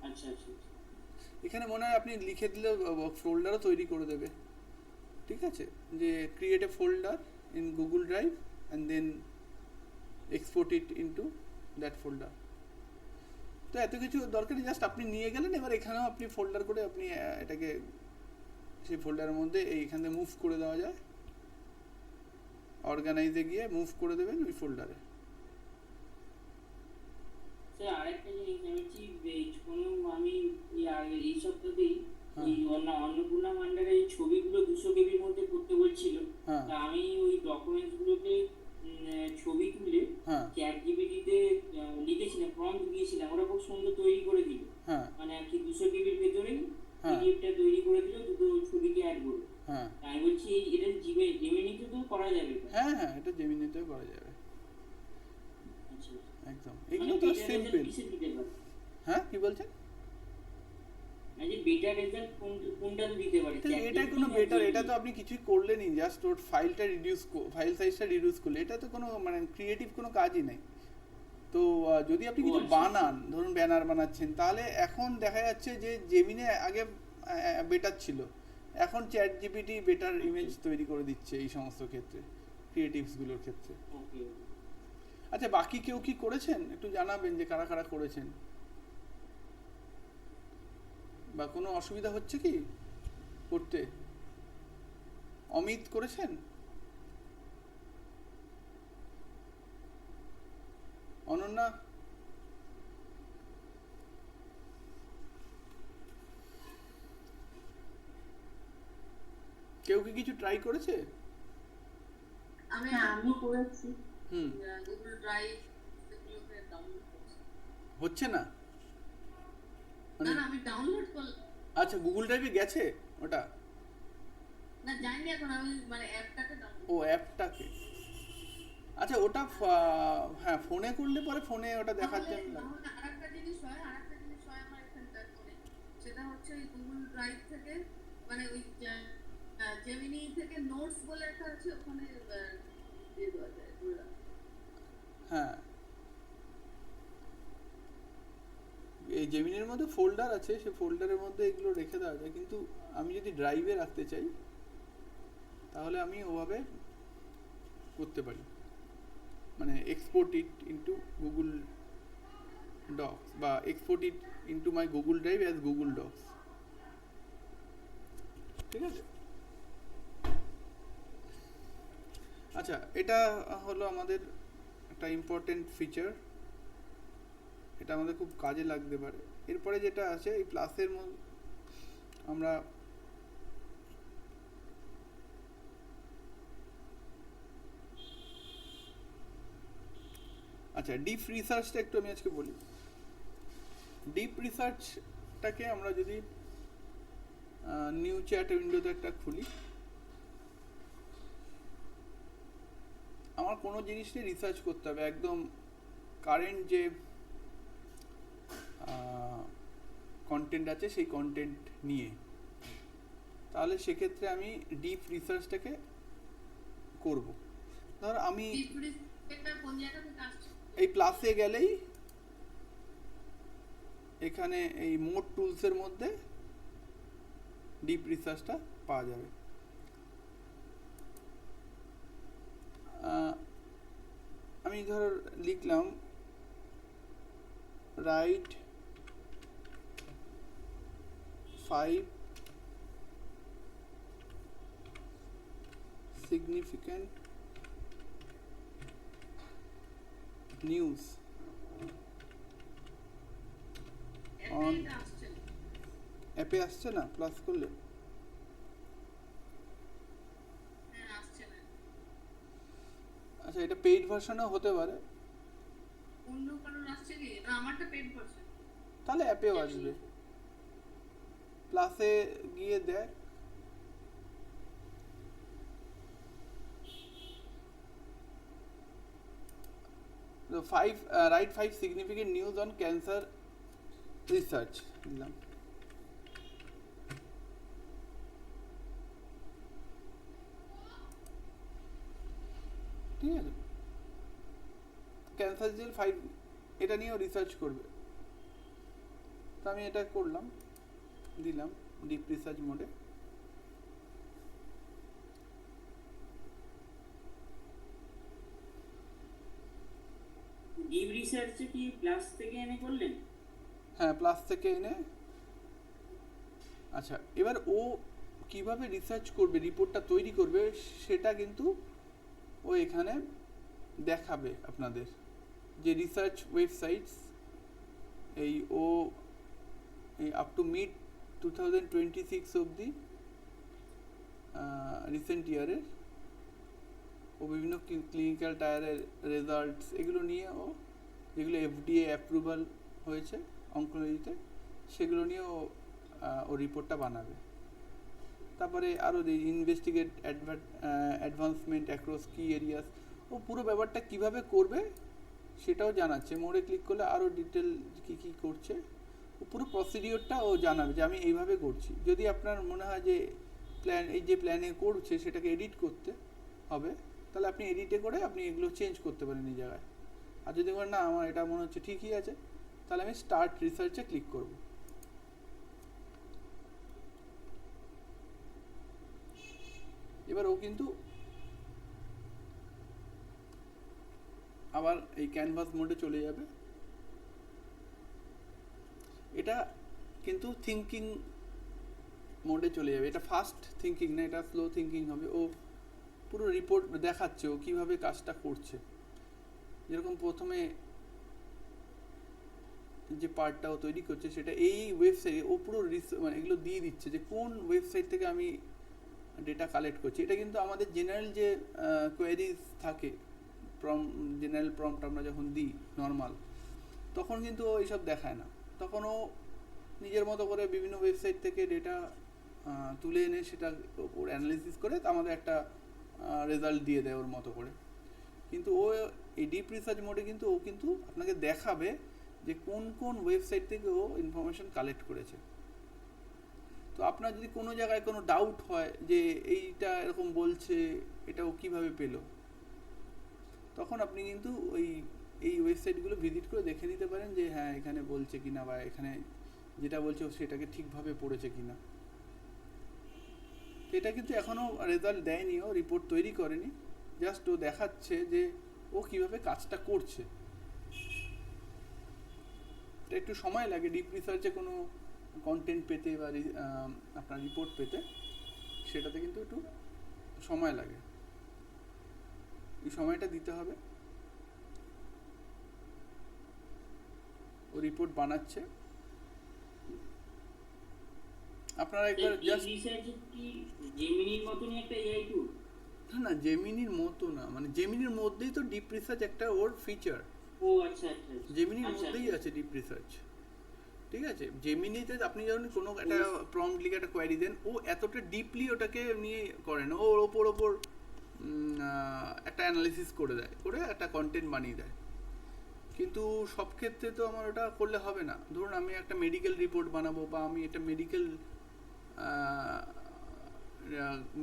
আচ্ছা আচ্ছা আচ্ছা। এখানে মনে হয় আপনি লিখে দিলে ফোল্ডারও তৈরি করে দেবে, ঠিক আছে, যে create a folder in Google Drive and then export it into that folder. তো এত কিছু দরকার নেই, জাস্ট আপনি নিয়ে গেলেন, এবার এখানেও আপনি ফোল্ডার করে আপনি এটাকে সেই ফোল্ডারের মধ্যে এইখান থেকে মুভ করে দেওয়া যায়, অর্গানাইজে গিয়ে মুভ করে দেবেন ওই ফোল্ডারে। স্যার আরেকটা জিনিস আমি কোনো আমি এই সপ্তাহেই হ্যাঁ ওই অন্নপূর্ণা ভান্ডারের এই ছবিগুলো 200 কেবির মধ্যে করতে বলছিল, হ্যাঁ তা আমি ওই ডকুমেন্টস গুলোকে ছবি তুলে হ্যাঁ চ্যাট জিপিটিতে লিখেছিলাম, প্রম্পট দিয়েছিলাম, ওরা খুব সুন্দর তৈরি করে দিল, হ্যাঁ মানে আর কি 200 কেবির ভেতরেই হ্যাঁ পিডিএফটা তৈরি করে দিল, দুটো ছবিকে অ্যাড করে। হ্যাঁ আমি বলছি এটা জেমিনিতে তো করা যাবে এটা? হ্যাঁ হ্যাঁ, এটা জেমিনিতেও করা যাবে আচ্ছা, একদম, মানে এগুলো তো বেটার রেজাল্ট সিম্পল। কিসে দিতে পারে? হ্যাঁ কি বলছেন? মানে যে বেটার রেজাল্ট কোনটাতে দিতে পারে, তাহলে এটাই কোনো বেটার, এটা তো আপনি কিছুই করলেনই, জাস্ট ওর ফাইলটা ফাইল সাইজটা রিডিউস করলে, এটা তো কোনো মানে ক্রিয়েটিভ কোনো কাজই নেই। তো যদি আপনি কিছু আচ্ছা। বানান, ধরুন ব্যানার বানাচ্ছেন, তাহলে এখন দেখা যাচ্ছে যে জেমিনে আগে বেটার ছিল, এখন চ্যাট জিপিটি বেটার ইমেজ তৈরি করে দিচ্ছে এই সমস্ত ক্ষেত্রে, ক্রিয়েটিভসগুলোর ক্ষেত্রে। ওকে। আচ্ছা, বাকি কেউ কি করেছেন একটু জানাবেন যে কারা কারা করেছেন, বা কোনো অসুবিধা হচ্ছে কি করতে? অমিত করেছেন? অনন্যা? কেউ কি কিছু ট্রাই করেছে? আমি করেছি। হুম, গুগল ড্রাইভ এগুলোতে ডাউনলোড করছি। হচ্ছে না মানে? আমি ডাউনলোড করলাম। আচ্ছা, গুগল ড্রাইভে গেছে ওটা? না জানি এখন, আমি মানে অ্যাপটাকে ডাউনলোড। ও অ্যাপটাকে, আচ্ছা ওটা হ্যাঁ ফোনে করলে পরে ফোনে ওটা দেখাচ্ছে না। আরেকটা জিনিস হয় আমার এখানকার ফোনে, সেটা হচ্ছে ওই গুগল ড্রাইভ থেকে, মানে ওই জেমিনি থেকে নোটস বলে একটা আছে, ওখানে দিয়ে দেওয়া যায়। হ্যাঁ, এই জেমিনির মধ্যে ফোল্ডার আছে, সেই ফোল্ডারের মধ্যে এগুলো রেখে দেওয়া যায়, কিন্তু আমি যদি ড্রাইভে রাখতে চাই তাহলে আমি ওভাবে করতে পারি, মানে export it into Google Docs বা export it into my Google Drive as Google Docs, ঠিক আছে। আচ্ছা, এটা হলো আমাদের একটা ইম্পর্টেন্ট ফিচার, এটা আমাদের খুব কাজে লাগতে পারে। এরপরে যেটা আছে এই প্লাসের মধ্যে আমরা আচ্ছা ডিপ রিসার্চটা একটু আমি আজকে বলি। ডিপ রিসার্চটাকে আমরা যদি নিউ চ্যাট উইন্ডোতে একটা খুলি, আমার কোনো জিনিস নিয়ে রিসার্চ করতে হবে, একদম কারেন্ট যে কন্টেন্ট আছে সেই কন্টেন্ট নিয়ে, তাহলে সেক্ষেত্রে আমি ডিপ রিসার্চটাকে করব। ধর আমি এই প্লাসে গেলেই এখানে এই মোড টুলসের মধ্যে ডিপ রিসার্চটা পাওয়া যাবে। ধর লিখলাম রাইট 5 significant news on এটা আসছে না। অ্যাপে আসছে না প্লাস করলে? হ্যাঁ আসছে না। আচ্ছা, এটা পেইড ভার্সনও হতে পারে, অন্য কারোর আসছে কি না? আমারটা পেড ভার্সন। তাহলে অ্যাপেও আসবে। প্লাসে গিয়ে দেখ, তো right 5 significant news on cancer research দিলাম। ঠিক আছে, ক্যান্সার জেল 5 এটা নিয়েও রিসার্চ করবে। তো আমি এটা করলাম, দিলাম ডিপ রিসার্চ মোডে। ডিপ রিসার্চে কি প্লাস থেকে এনে করলেন? হ্যাঁ, প্লাস থেকে এনে। আচ্ছা, এবার ও কিভাবে রিসার্চ করবে, রিপোর্টটা তৈরি করবে, সেটা কিন্তু ও এখানে দেখাবে আপনাদের। যে রিসার্চ ওয়েবসাইটস এই ও এই আপ টু মিড 2026 অবধি রিসেন্ট ইয়ারের ও বিভিন্ন ক্লিনিক্যাল ট্রায়ালের রেজাল্টস এগুলো নিয়ে ও, যেগুলো FDA অ্যাপ্রুভাল হয়েছে অঙ্কোলজিতে, সেগুলো নিয়ে ও রিপোর্টটা বানাবে। তারপরে আরও ইনভেস্টিগেট অ্যাডভান্সমেন্ট অ্যাক্রস কি এরিয়াস, ও পুরো ব্যাপারটা কিভাবে করবে সেটাও জানাচ্ছে। মোড়ে ক্লিক করলে আরও ডিটেল কী কী করছে ও পুরো প্রসিডিওরটা ও জানাবে যে আমি এইভাবে করছি। যদি আপনার মনে হয় যে এই যে প্ল্যানে করছে সেটাকে এডিট করতে হবে, তাহলে আপনি এডিটে করে আপনি এগুলো চেঞ্জ করতে পারেন এই জায়গায়। আর যদি বলেন না আমার এটা মনে হচ্ছে ঠিকই আছে, তাহলে আমি স্টার্ট রিসার্চে ক্লিক করব। এবার ও কিন্তু আবার এই ক্যানভাস মোডে চলে যাবে। এটা কিন্তু থিঙ্কিং মোডে চলে যাবে। এটা ফাস্ট থিঙ্কিং না, এটা স্লো থিঙ্কিং হবে। ও পুরো রিপোর্ট দেখাচ্ছে ও কীভাবে কাজটা করছে। যেরকম প্রথমে যে পার্টটা ও তৈরি করছে সেটা এই ওয়েবসাইটে ও পুরো মানে এগুলো দিয়ে দিচ্ছে যে কোন ওয়েবসাইট থেকে আমি ডেটা কালেক্ট করছি। এটা কিন্তু আমাদের জেনারেল যে কোয়েরিজ থাকে, জেনারেল প্রম্পট আমরা যখন দিই নর্মাল, তখন কিন্তু ও এইসব দেখায় না। তখন ও নিজের মতো করে বিভিন্ন ওয়েবসাইট থেকে ডেটা তুলে এনে সেটা ওর অ্যানালিসিস করে আমাদের একটা রেজাল্ট দিয়ে দেয় ওর মতো করে। কিন্তু ও এই ডিপ রিসার্চ মোডে কিন্তু ও কিন্তু আপনাকে দেখাবে যে কোন কোন ওয়েবসাইট থেকে ও ইনফরমেশন কালেক্ট করেছে। তো আপনার যদি কোনো জায়গায় কোনো ডাউট হয় যে এইটা এরকম বলছে, এটা ও কীভাবে পেলো, তখন আপনি কিন্তু এই ওয়েবসাইটগুলো ভিজিট করে দেখে নিতে পারেন যে হ্যাঁ এখানে বলছে কিনা, বা এখানে যেটা বলছে ও সেটাকে ঠিকভাবে পড়েছে কিনা। এটা কিন্তু এখনও রেজাল্ট দেয়নি, ও রিপোর্ট তৈরি করেনি, জাস্ট ও দেখাচ্ছে যে ও কীভাবে কাজটা করছে। এটা একটু সময় লাগে ডিপ রিসার্চে কোনো কন্টেন্ট পেতে বা আপনার রিপোর্ট পেতে, সেটাতে কিন্তু একটু সময় লাগে। এই সময়টা দিতে হবে। ও রিপোর্ট বানাচ্ছে, আপনারা একবার জাস্ট। রিসার্চে কি জেমিনির মতনই একটা এআই টুল? না, জেমিনির মতো না, মানে জেমিনির মধ্যেই তো ডিপ রিসার্চ একটা ওর ফিচার। ও আচ্ছা আচ্ছা, জেমিনির মধ্যেই আছে ডিপ রিসার্চ। ঠিক আছে, জেমিনিতে আপনি যখন কোনো একটা প্রম্পট লিখে একটা কোয়েরি দেন, ও এতটা ডিপলি ওটাকে নিয়ে করে না, ওর ওপর একটা অ্যানালিসিস করে দেয়, করে একটা কন্টেন্ট বানিয়ে দেয়। কিন্তু সব ক্ষেত্রে তো আমার ওটা করলে হবে না। ধরুন আমি একটা মেডিকেল রিপোর্ট বানাবো, বা আমি একটা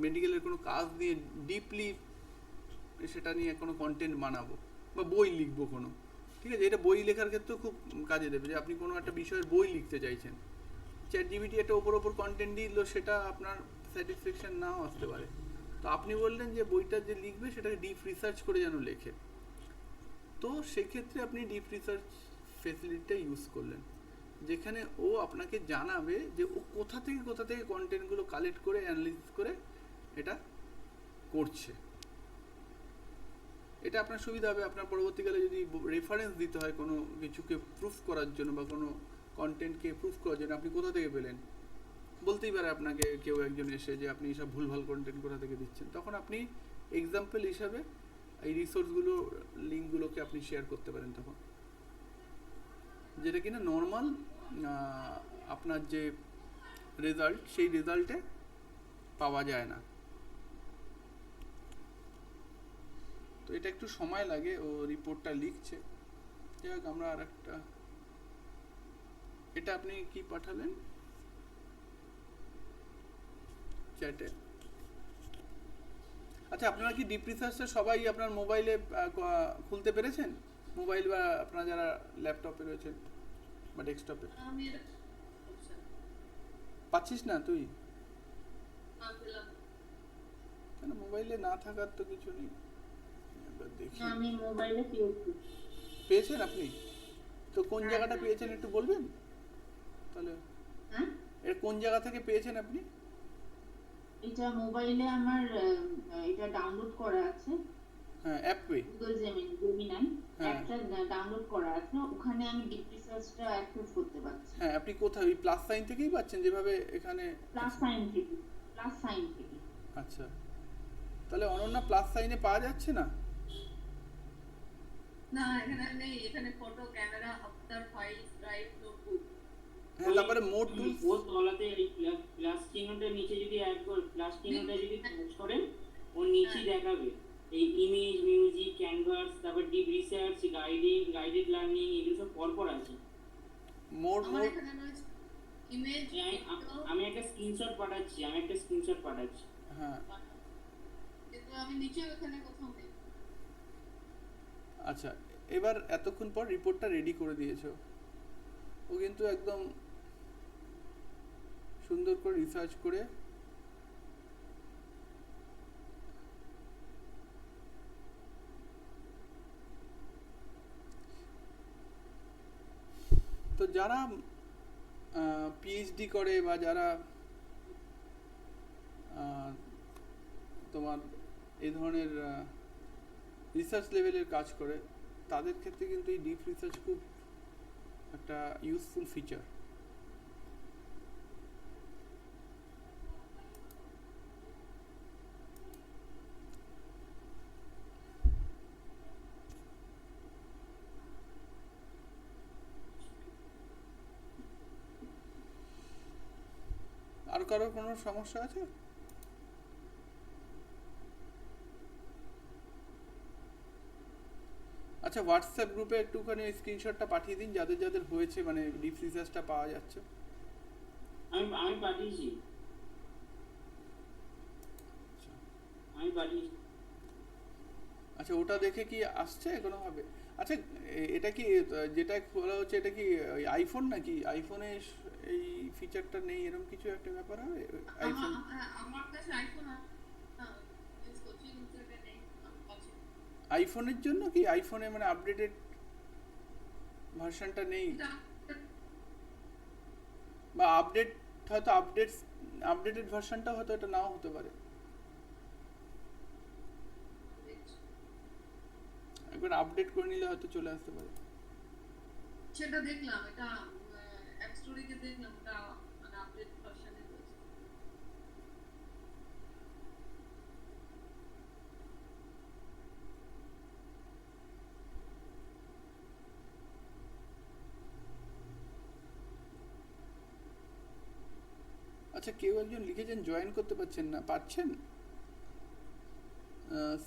মেডিকেলের কোনো কাজ নিয়ে ডিপলি সেটা নিয়ে কোনো কন্টেন্ট বানাবো, বা বই লিখবো কোনো। ঠিক আছে, এটা বই লেখার ক্ষেত্রেও খুব কাজে দেবে। যে আপনি কোনো একটা বিষয়ের বই লিখতে চাইছেন, চ্যাটজিপিটি একটা ওপর কন্টেন্ট দিল, সেটা আপনার স্যাটিসফ্যাকশন নাও আসতে পারে। তো আপনি বললেন যে বইটা যে লিখবে সেটাকে ডিপ রিসার্চ করে যেন লেখে। তো সেক্ষেত্রে আপনি ডিপ রিসার্চ ফেসিলিটিটা ইউজ করলেন, যেখানে ও আপনাকে জানাবে যে ও কোথা থেকে কন্টেন্টগুলো কালেক্ট করে অ্যানালিসিস করে এটা করছে। এটা আপনার সুবিধা হবে। আপনার পরবর্তীকালে যদি রেফারেন্স দিতে হয় কোনো কিছুকে প্রুফ করার জন্য বা কোনো কন্টেন্টকে প্রুফ করার জন্য, আপনি কোথা থেকে পেলেন বলতেই পারে আপনাকে কেউ একজন এসে যে আপনি এসব ভুলভাল কন্টেন্ট কোথা থেকে দিচ্ছেন, তখন আপনি এক্সাম্পল হিসাবে এই রিসোর্সগুলো লিঙ্কগুলোকে আপনি শেয়ার করতে পারেন তখন, যেটা কিনা নর্মাল আপনার যে রেজাল্ট সেই রেজাল্টে পাওয়া যায় না। তো এটা একটু সময় লাগে, ও রিপোর্টটা লিখছে। যাই হোক, আমরা আর একটা, এটা আপনি কি পাঠালেন চ্যাটে? আচ্ছা, আপনারা কি ডিপ রিসার্চটা সবাই আপনার মোবাইলে খুলতে পেরেছেন? মোবাইল বা আপনারা যারা ল্যাপটপে রয়েছেন বা ডেস্কটপে? আমি এটা আচ্ছা, পাচ্ছিস না তুই? পেলাম। কেন, মোবাইলে না থাকার তো কিছু নেই। একবার দেখি। আমি মোবাইলে পেয়েছি। পেয়েছেন আপনি? তো কোন হ্যাঁ, জায়গাটা হ্যাঁ। পেয়েছেন একটু বলবেন তাহলে? হ্যাঁ, এটা কোন জায়গা থেকে পেয়েছেন আপনি? এটা মোবাইলে আমার এটা ডাউনলোড করা আছে। হ্যাঁ, অ্যাপে। গুগল জেমিনাই হ্যাঁ। অ্যাপটা ডাউনলোড করা আছে, ওখানে আমি ডিপ রিসার্চটা অ্যাক্সেস করতে পারছি। হ্যাঁ, আপনি কোথায় ওই প্লাস সাইন থেকেই পাচ্ছেন যেভাবে এখানে? প্লাস সাইন থেকে, প্লাস সাইন থেকে। আচ্ছা, তাহলে অনন্যা প্লাস সাইনে পাওয়া যাচ্ছে না? না, এখানে নেই। এখানে photo, camera, after files, drive, notebook. হ্যাঁ, তারপরে মোড টুলস। ওর তলাতে এই প্লাস চিহ্নটার নিচে যদি অ্যাড করে, প্লাস চিহ্নটা যদি টাচ করেন, ওর নিচে দেখাবে এই ইমেজ, মিউজিক, ক্যানভাস, তারপর ডিপ রিসার্চ, গাইডেড লার্নিং, এগুলো সব পরপর আছে। মোড আমার মোড এখানে রয়েছে ইমেজ, আমি একটা স্ক্রিনশট পাঠাচ্ছি, হ্যাঁ, কিন্তু আমি নিচে ওখানে কোথাও নেই। আচ্ছা। এবার এতক্ষণ পর রিপোর্টটা রেডি করে দিয়েছো, ও কিন্তু একদম সুন্দর করে রিসার্চ করে তো যারা পিএইচডি করে বা যারা তোমার এই ধরনের রিসার্চ লেভেলের কাজ করে, তাদের ক্ষেত্রে কিন্তু এই ডিপ রিসার্চ খুব একটা ইউজফুল ফিচার। আর কারোর কোনো সমস্যা আছে? আচ্ছা, হোয়াটসঅ্যাপ গ্রুপে একটুখানি স্ক্রিনশটটা পাঠিয়ে দিন যাদের যাদের হয়েছে, মানে ডিপ রিসার্চটা পাওয়া যাচ্ছে। আমি পাঠিয়েছি। আচ্ছা, ওটা দেখে কি আসছে কোনোভাবে? আচ্ছা, এটা কি যেটা খোলা হচ্ছে এটা কি আইফোন নাকি? আইফোনে এই ফিচারটা নেই এরকম কিছু একটা ব্যাপার হবে? আইফোন, আমার কাছে আইফোন ইউজ করছি, কিন্তু এটা নেই আমার কাছে। আইফোনের জন্য কি আইফোনে মানে আপডেটেড ভার্সনটা নেই, বা আপডেট হয়তো আপডেটেড ভার্সনটা হয়তো এটা নাও হতে পারে। একবার আপডেট করে নিলে হয়তো চলে আসতে পারে। সেটা দেখলাম, এটা অ্যাপ স্টোরিতে দেখলাম, ওটা মানে আপডেট ভার্সনে রয়েছে। আচ্ছা, কেউ একজন লিখেছেন জয়েন করতে পারছেন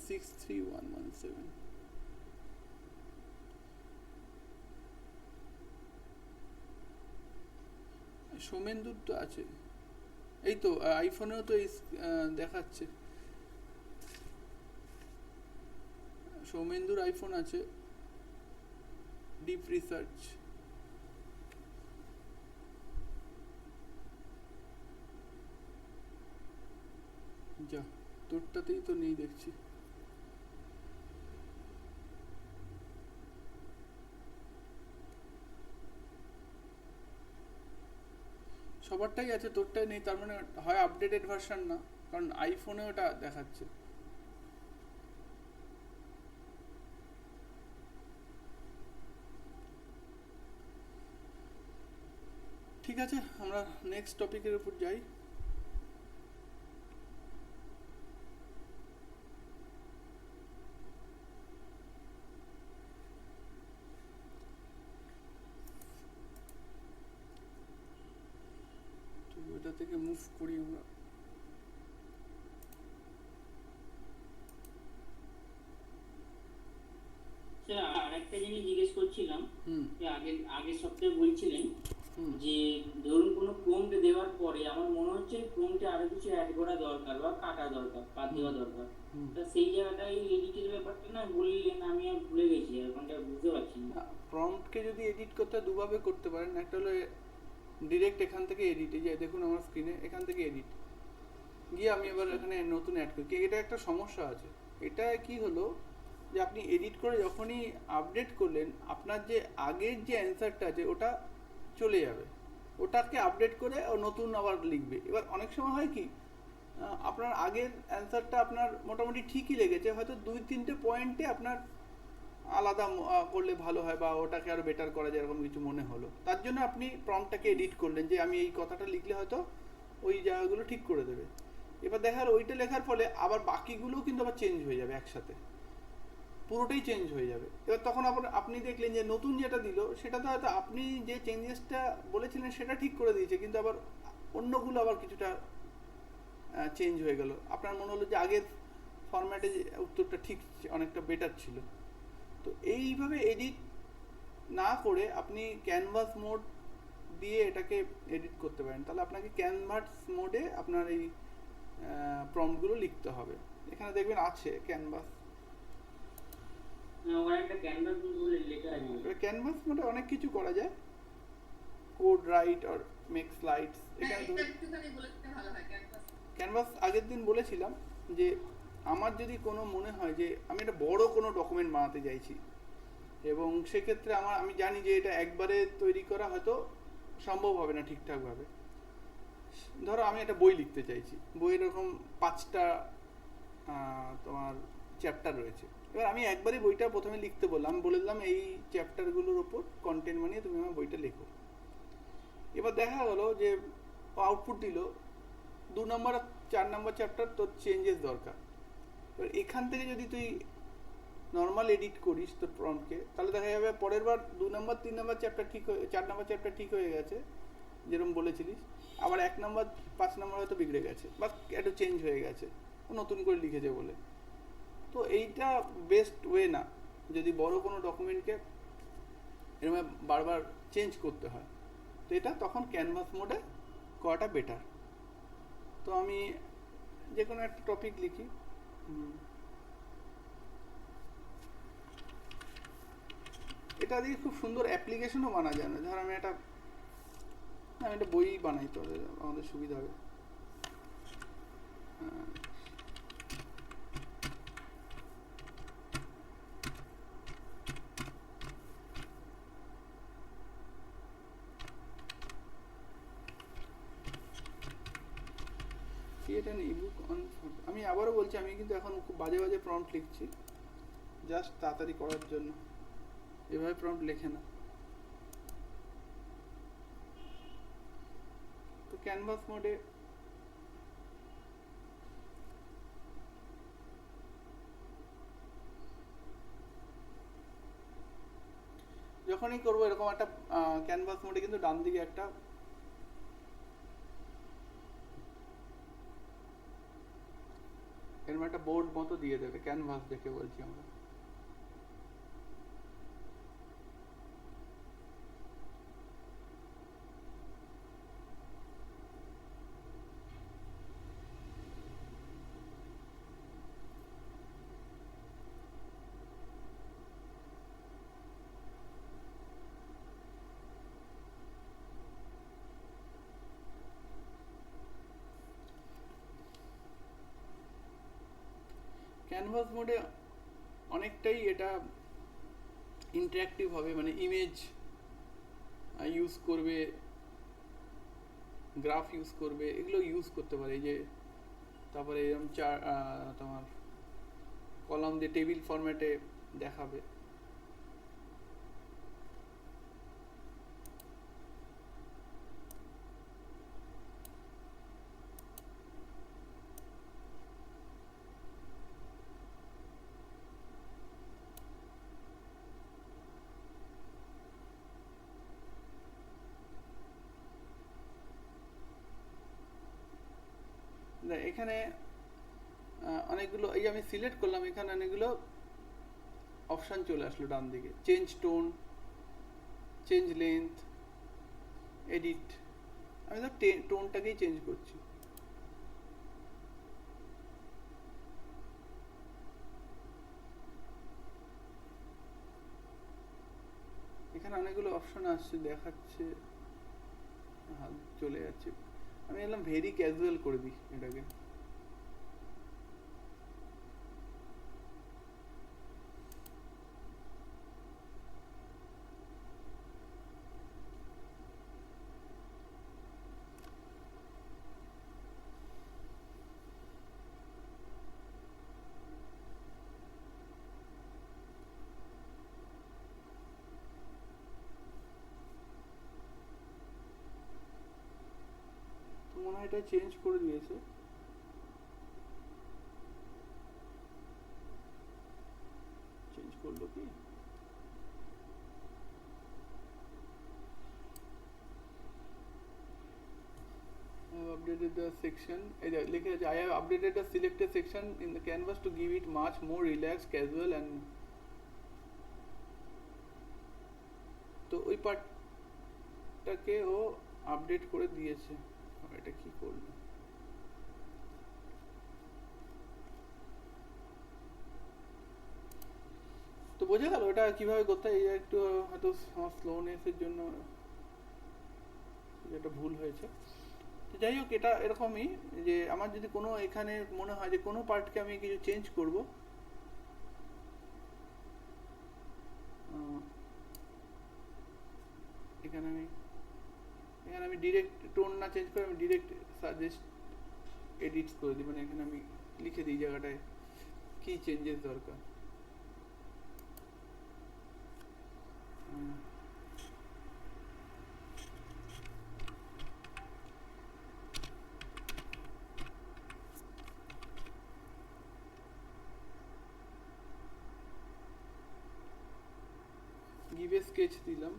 63117। সোমেন্দুর তো আছে, এই তো আইফোনেও তো দেখাচ্ছে। সৌমেন্দুর আইফোন আছে, ডিপ রিসার্চ। যা, তোরটাতেই তো নেই দেখছি। সবারটাই আছে, তোরটাই নেই, তার মানে হয় আপডেটেড ভার্সন না, কারণ আইফোনে ওটা দেখাচ্ছে। ঠিক আছে, আমরা নেক্সট টপিকের উপর যাই। তো ওইটা থেকে মুভ করি আমরা। স্যার আরেকটা জিনিস জিজ্ঞেস করছিলাম, হুম যে আগের সপ্তাহে বলছিলেন হুম যে ধরুন কোনো প্রম্পট দেওয়ার পরে আমার মনে হচ্ছে প্রম্পটে আরো কিছু অ্যাড করা দরকার বা কাটা দরকার, বাদ দেওয়া দরকার। হুম। তা সেই জায়গাটাই এডিটের ব্যাপারটা না বললেন, আমি আর ভুলে গেছি, এখনটা বুঝতে পারছি না। প্রম্পটকে যদি এডিট করতে হয় দুভাবে করতে পারেন। একটা হলো ডিরেক্ট এখান থেকে এডিট, এই যে দেখুন আমার স্ক্রিনে এখান থেকে এডিট গিয়ে আমি এবার এখানে নতুন অ্যাড করি। এটা একটা সমস্যা আছে। এটা কি হলো যে আপনি এডিট করে যখনই আপডেট করলেন, আপনার যে আগের যে অ্যান্সারটা আছে ওটা চলে যাবে, ওটাকে আপডেট করে ও নতুন আবার লিখবে। এবার অনেক সময় হয় কি, আপনার আগের অ্যান্সারটা আপনার মোটামুটি ঠিকই লেগেছে, হয়তো 2-3টে পয়েন্টে আপনার আলাদা করলে ভালো হয় বা ওটাকে আরও বেটার করা যায় এরকম কিছু মনে হলো, তার জন্য আপনি প্রম্পটটাকে এডিট করলেন যে আমি এই কথাটা লিখলে হয়তো ওই জায়গাগুলো ঠিক করে দেবে। এবার দেখা গেল ওইটা লেখার ফলে আবার বাকিগুলোও কিন্তু আবার চেঞ্জ হয়ে যাবে একসাথে, পুরোটাই চেঞ্জ হয়ে যাবে। এবার তখন আবার আপনি দেখলেন যে নতুন যেটা দিল সেটা তো হয়তো আপনি যে চেঞ্জেসটা বলেছিলেন সেটা ঠিক করে দিয়েছে, কিন্তু আবার অন্যগুলো আবার কিছুটা চেঞ্জ হয়ে গেল। আপনার মনে হলো যে আগের ফরম্যাটে যে উত্তরটা ঠিক অনেকটা বেটার ছিল। তো এইভাবে এডিট না করে আপনি ক্যানভাস মোড দিয়ে এটাকে এডিট করতে পারেন। তাহলে আপনাকে ক্যানভাস মোডে আপনার এই প্রম্পটগুলো লিখতে হবে। এখানে দেখবেন আছে ক্যানভাস। ওখানে একটা ক্যানভাস বলে লেখা আছে। ক্যানভাস মোডে অনেক কিছু করা যায়, কোড রাইট আর মেক স্লাইডস। হ্যাঁ, এখানে এটা ধরুন একটুখানি বলে দিতে ভালো হয় ক্যানভাস। ক্যানভাস আগের দিন বলেছিলাম যে আমার যদি কোনো মনে হয় যে আমি একটা বড় কোনো ডকুমেন্ট বানাতে চাইছি, এবং সেক্ষেত্রে আমি জানি যে এটা একবারে তৈরি করা হয়তো সম্ভব হবে না ঠিকঠাকভাবে। ধরো আমি একটা বই লিখতে চাইছি, বইয়ের এরকম 5টা তোমার চ্যাপ্টার রয়েছে। এবার আমি একবারই বইটা প্রথমে লিখতে বললাম, বলে দিলাম এই চ্যাপ্টারগুলোর ওপর কন্টেন্ট বানিয়ে তুমি আমার বইটা লেখো। এবার দেখা গেলো যে আউটপুট দিল 2 নম্বর আর 4 নম্বর চ্যাপ্টার তোর চেঞ্জেস দরকার। এবার এখান থেকে যদি তুই নর্মাল এডিট করিস তোর প্রম্পটকে, তাহলে দেখা যাবে পরের বার 2 নম্বর 3 নম্বর চ্যাপ্টার ঠিক হয়ে, 4 নম্বর চ্যাপ্টার ঠিক হয়ে গেছে যেরকম বলেছিলিস, আবার 1 নম্বর 5 নম্বর হয়তো বিগড়ে গেছে বা একটু চেঞ্জ হয়ে গেছে, নতুন করে লিখেছে বলে। তো এইটা বেস্ট ওয়ে না, যদি বড় কোনো ডকুমেন্টকে এরকম বারবার চেঞ্জ করতে হয়। তো এটা তখন ক্যানভাস মোডে করাটা বেটার। তো আমি যে কোনো একটা টপিক লিখি, এটা দিয়ে খুব সুন্দর অ্যাপ্লিকেশনও বানা যায় না। ধর আমি একটা বই বানাই, তো আমাদের সুবিধা হবে। আমি আবারও বলছি, আমি কিন্তু এখন খুব বাজে বাজে প্রম্পট লিখছি জাস্ট তাড়াতাড়ি করার জন্য। এভাবে প্রম্পট লেখে না। তো ক্যানভাস মোডে যখনই করবো এরকম একটা ক্যানভাস মোডে কিন্তু ডান দিকে একটা এরকম একটা বোর্ড মতো দিয়ে দেবে, ক্যানভাস দেখে বলছি আমরা। ক্যানভাস মোডে অনেকটাই এটা ইন্টারঅ্যাক্টিভ হবে, মানে ইমেজ ইউজ করবে, গ্রাফ ইউজ করবে, এগুলো ইউজ করতে পারে। এই যে তারপরে এরকম তোমার কলাম দিয়ে টেবিল ফরম্যাটে দেখাবে। এখানে অনেকগুলো, এই আমি সিলেক্ট করলাম, এখানে অনেকগুলো অপশান চলে আসলো ডান দিকে, change tone, change length, edit. আমি তো টোনটাকেই চেঞ্জ করছি। এখানে অনেকগুলো অপশন আসছে, দেখাচ্ছে, চলে যাচ্ছে। আমি এলাম ভেরি ক্যাজুয়াল করে দিই এটাকে। তো মনে হয় এটা চেঞ্জ করে দিয়েছে। চেঞ্জ করলো কি? I have updated the section. লিখে আছে, I have updated the selected section in the canvas to give it much more relaxed, casual and তো ওই পার্টটাকে ও আপডেট করে দিয়েছে। এটা কি করলো? তো বোঝা গেল এটা কিভাবে করতে হয়। এই একটু হয়তো আমার স্লোনেসের জন্য যেটা ভুল হয়েছে। তো যাই হোক, এটা এরকমই যে আমার যদি কোনো এখানে মনে হয় যে কোনো পার্টকে আমি কিছু চেঞ্জ করব, এখানে আমি ডিরেক্ট টোন না চেঞ্জ করে আমি ডিরেক্ট সাজেস্ট এডিটস করে দিই। মানে এখানে আমি লিখে দিই জায়গাটায় কি চেঞ্জেস দরকার। গিভ এ স্কেচ দিলাম।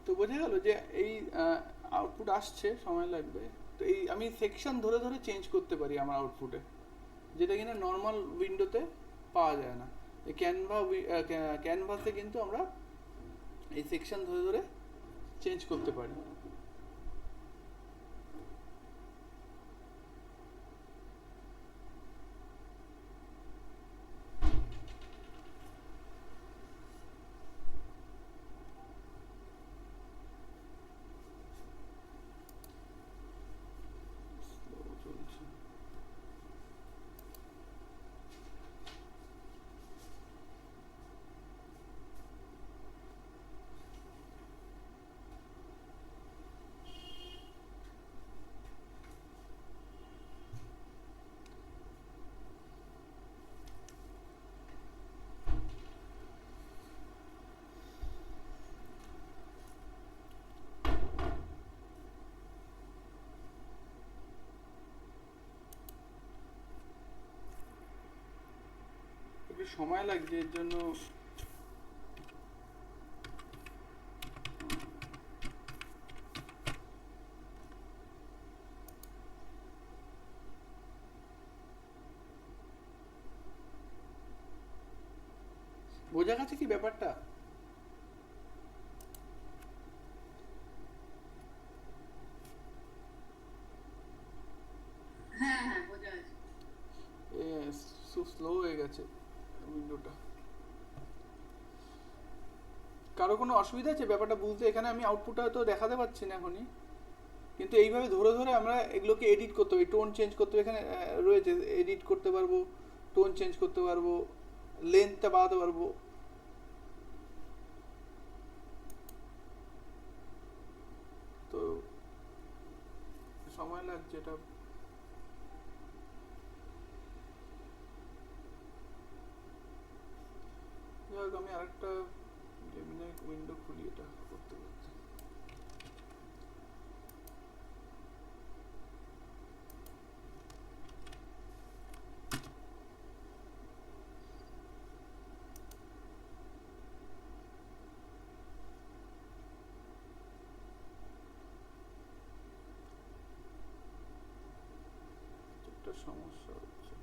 তো বোঝা গেল যে এই আউটপুট আসছে, সময় লাগবে। তো এই আমি সেকশন ধরে ধরে চেঞ্জ করতে পারি আমার আউটপুটে, যেটা কিনা নর্মাল উইন্ডোতে পাওয়া যায় না। এই ক্যানভাসে কিন্তু আমরা এই সেকশন ধরে ধরে চেঞ্জ করতে পারি। Slow চলছে। একটু সময় লাগছে এর জন্য। বোঝা গেছে কি ব্যাপারটা? হ্যাঁ হ্যাঁ বোঝা যাচ্ছে। স্লো হয়ে গেছে উইন্ডোটা। কারো কোনো অসুবিধা আছে ব্যাপারটা বুঝতে? এখানে আমি আউটপুটটা হয়তো দেখাতে পারছি না এখনই, কিন্তু এইভাবে ধরে ধরে আমরা এগুলোকে এডিট করতে হবে, টোন চেঞ্জ করতে হবে। এখানে রয়েছে এডিট করতে পারবো, টোন চেঞ্জ করতে পারবো, লেন্থটা বাড়াতে পারবো। তো সময় লাগছে এটা। যাই হোক, আমি আরেকটা জেমিনাই উইন্ডো খুলি এটা করতে করতে। একটা সমস্যা হচ্ছে।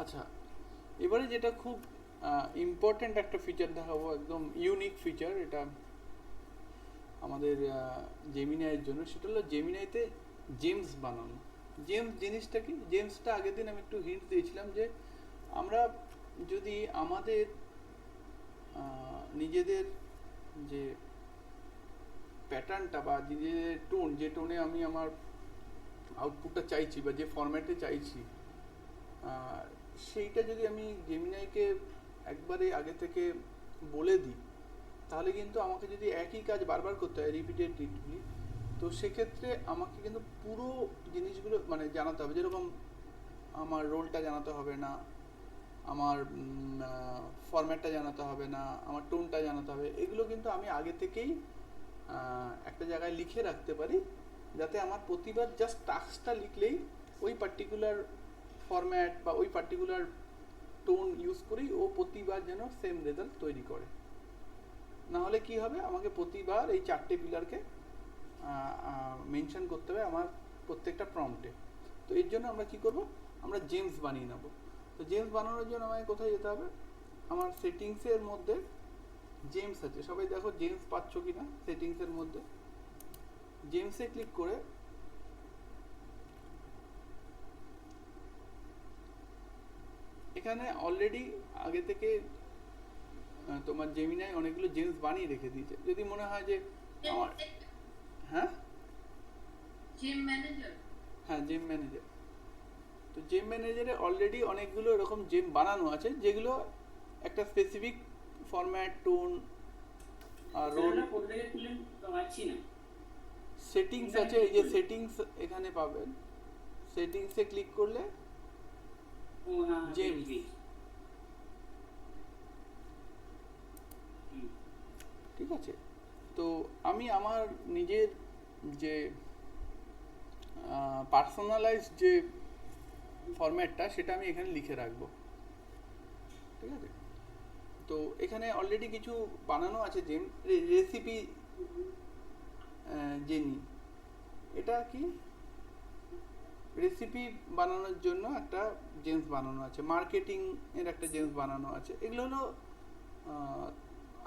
আচ্ছা, এবারে যেটা খুব ইম্পর্ট্যান্ট একটা ফিচার দেখাবো, একদম ইউনিক ফিচার এটা আমাদের জেমিনাইয়ের জন্য। সেটা হলো জেমিনাইতে জেমস বানানো। জেমস জিনিসটা কি? জেমসটা আগের দিন আমি একটু হিন্ট দিয়েছিলাম যে আমরা যদি আমাদের নিজেদের যে প্যাটার্নটা বা নিজেদের টোন, যে টোনে আমি আমার আউটপুটটা চাইছি বা যে ফরম্যাটে চাইছি, সেইটা যদি আমি জেমিনাইকে একবারে আগে থেকে বলে দিই, তাহলে কিন্তু আমাকে যদি একই কাজ বারবার করতে হয় রিপিটেডলি, তো সেক্ষেত্রে আমাকে কিন্তু পুরো জিনিসগুলো মানে জানাতে হবে। যেরকম আমার রোলটা জানাতে হবে না, আমার ফরম্যাটটা জানাতে হবে না, আমার টোনটা জানাতে হবে। এগুলো কিন্তু আমি আগে থেকেই একটা জায়গায় লিখে রাখতে পারি, যাতে আমার প্রতিবার জাস্ট টাস্কটা লিখলেই ওই পার্টিকুলার ফরম্যাট বা ওই পার্টিকুলার টোন ইউজ করেই ও প্রতিবার যেন সেম রেজাল্ট তৈরি করে। না হলে কি হবে, আমাকে প্রতিবার এই 4টে পিলারকে মেনশন করতে হবে আমার প্রত্যেকটা প্রম্পটে। তো এর জন্য আমরা কি করব, আমরা জেমস বানিয়ে নেব। তো জেমস বানানোর জন্য আমাকে কোথায় যেতে হবে? আমার সেটিংসের মধ্যে জেমস আছে, সবাই দেখো জেমস পাচ্ছ কি না। সেটিংসের মধ্যে জেমসে ক্লিক করে এখানে অলরেডি আগে থেকে তোমার জেমিনাই অনেকগুলো জেমস বানিয়ে রেখে দিয়েছে। যদি মনে হয় যে আমার, হ্যাঁ জেম ম্যানেজার। হ্যাঁ জেম ম্যানেজার। তো জেম ম্যানেজারে অলরেডি অনেকগুলো এরকম জেম বানানো আছে, যেগুলো একটা স্পেসিফিক ফরম্যাট, টোন আর রোল। সেটা কোথা থেকে খুললেন তো পাচ্ছি না। সেটিংস আছে, এই যে সেটিংস এখানে পাবেন। সেটিংসে ক্লিক করলে ও হ্যাঁ জেমস, পেয়েছি। হুম। ঠিক আছে। তো আমি আমার নিজের যে পার্সোনালাইজ যে ফরম্যাটটা, সেটা আমি এখানে লিখে রাখবো, ঠিক আছে। তো এখানে অলরেডি কিছু বানানো আছে জেম। রেসিপি জেনি, এটা কি? রেসিপি বানানোর জন্য একটা জেমস বানানো আছে, মার্কেটিং এর একটা জেমস বানানো আছে। এগুলো হলো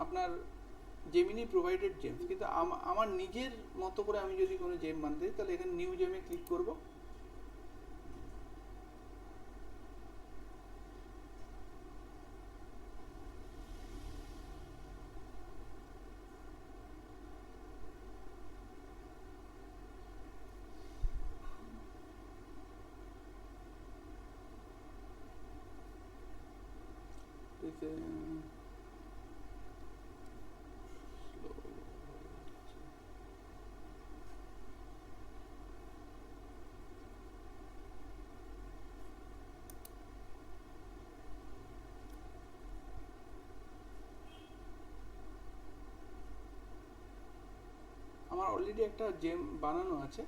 আপনার জেমিনি প্রোভাইডেড জেমস। কিন্তু আমার নিজের মতো করে আমি যদি কোনো জেম বানাতে চাই, তাহলে এখানে নিউ জেমে ক্লিক করব। অলরেডি একটা জেম বানানো আছে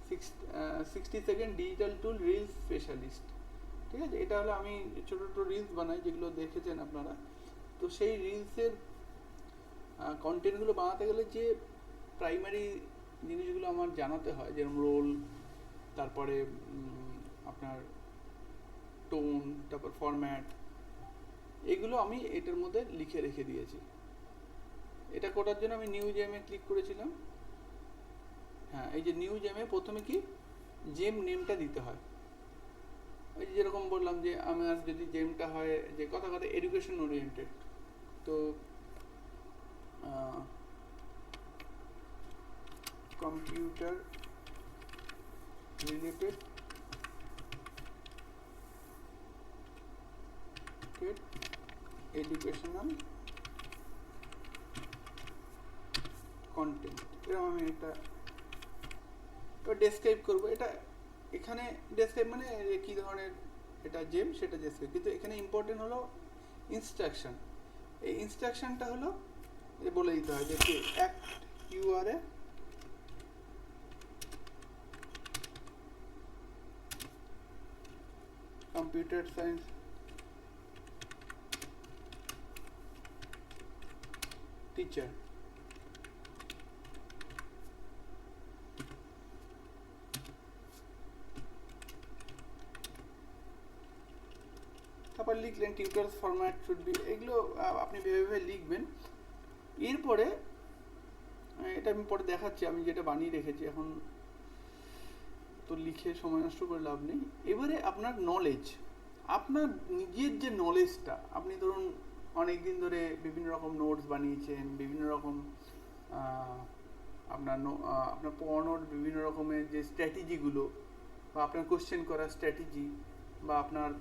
60 second digital tool reels specialist. ঠিক আছে, এটা হলো আমি ছোটো ছোটো রিলস বানাই যেগুলো দেখেছেন আপনারা। তো সেই রিলসের কন্টেন্টগুলো বানাতে গেলে যে প্রাইমারি জিনিসগুলো আমার জানাতে হয়, যেরকম রোল, তারপরে আপনার টোন, তারপর ফরম্যাট, এগুলো আমি এটার মধ্যে লিখে রেখে দিয়েছি। এটা করার জন্য আমি নিউ জেমে ক্লিক করেছিলাম। হ্যাঁ, এই যে নিউ জেমে প্রথমে কি জেম নেমটা দিতে হয়। ওই যেরকম বললাম যে আমার যদি জেমটা হয় যে কথা কথা এডুকেশন ওরিয়েন্টেড, তো কম্পিউটার রিলেটেড এডুকেশনাল কন্টেন্ট, এরকম আমি এটা ডেসক্রাইব করবো। এটা এখানে ডেসক্রাইব মানে কী ধরনের এটা জেম সেটা ডেসক্রাইব, কিন্তু এখানে ইম্পর্টেন্ট হলো ইনস্ট্রাকশন। এই ইনস্ট্রাকশনটা হলো বলে দিতে হয় যে অ্যাক্ট ইউআরএ কম্পিউটার সায়েন্স টিচার। তারপর লিখলেন টিউটোরিয়াল ফরম্যাট শুড বি, এগুলো আপনি ভেবে লিখবেন। এরপরে এটা আমি পরে দেখাচ্ছি, আমি যেটা বানিয়ে রেখেছি এখন, তো লিখে সময় নষ্ট করে লাভ নেই। এবারে আপনার নলেজ, আপনার নিজের যে নলেজটা, আপনি ধরুন অনেক দিন ধরে বিভিন্ন রকম নোটস বানিয়েছেন, বিভিন্ন রকম আপনার পড়ানোর বিভিন্ন রকমের যে স্ট্র্যাটেজিগুলো, বা আপনার কোশ্চেন করার স্ট্র্যাটেজি, বা আপনার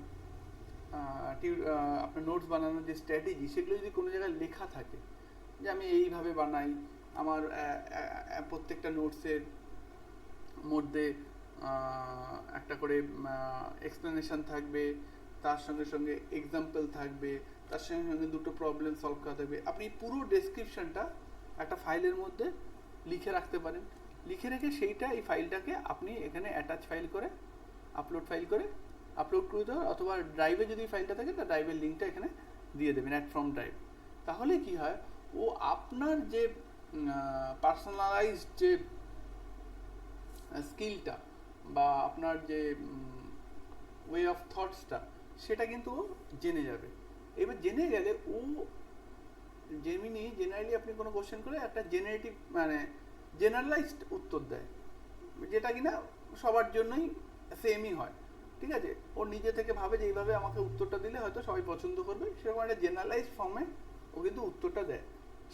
নোটস বানানোর যে স্ট্র্যাটেজি, সেগুলো যদি কোনো জায়গায় লেখা থাকে যে আমি এইভাবে বানাই, আমার প্রত্যেকটা নোটসের মধ্যে একটা করে এক্সপ্লেনেশন থাকবে, তার সঙ্গে সঙ্গে এক্সাম্পল থাকবে, তার সঙ্গে সঙ্গে দুটো প্রবলেম সলভ করা থাকবে, আপনি পুরো ডেসক্রিপশনটা একটা ফাইলের মধ্যে লিখে রাখতে পারেন। লিখে রেখে সেইটা, এই ফাইলটাকে আপনি এখানে অ্যাটাচ ফাইল করে আপলোড করে দিতে হবে, অথবা ড্রাইভে যদি ফাইলটা থাকে তার ড্রাইভের লিঙ্কটা এখানে দিয়ে দেবেন, অ্যাড ফ্রম ড্রাইভ। তাহলে কি হয়, ও আপনার যে পার্সোনালাইজড যে স্কিলটা বা আপনার যে ওয়ে অফ থটসটা, সেটা কিন্তু ও জেনে যাবে। এবার জেনে গেলে ও জেমিনি জেনারেলি আপনি কোনো কোশ্চেন করে একটা জেনারেলাইজড উত্তর দেয়, যেটা কিনা সবার জন্যই সেমই হয়। ঠিক আছে, ও নিজে থেকে ভাবে যে এইভাবে আমাকে উত্তরটা দিলে হয়তো সবাই পছন্দ করবে, সেরকম একটা জেনারেলাইজড ফর্মে ও কিন্তু উত্তরটা দেয়।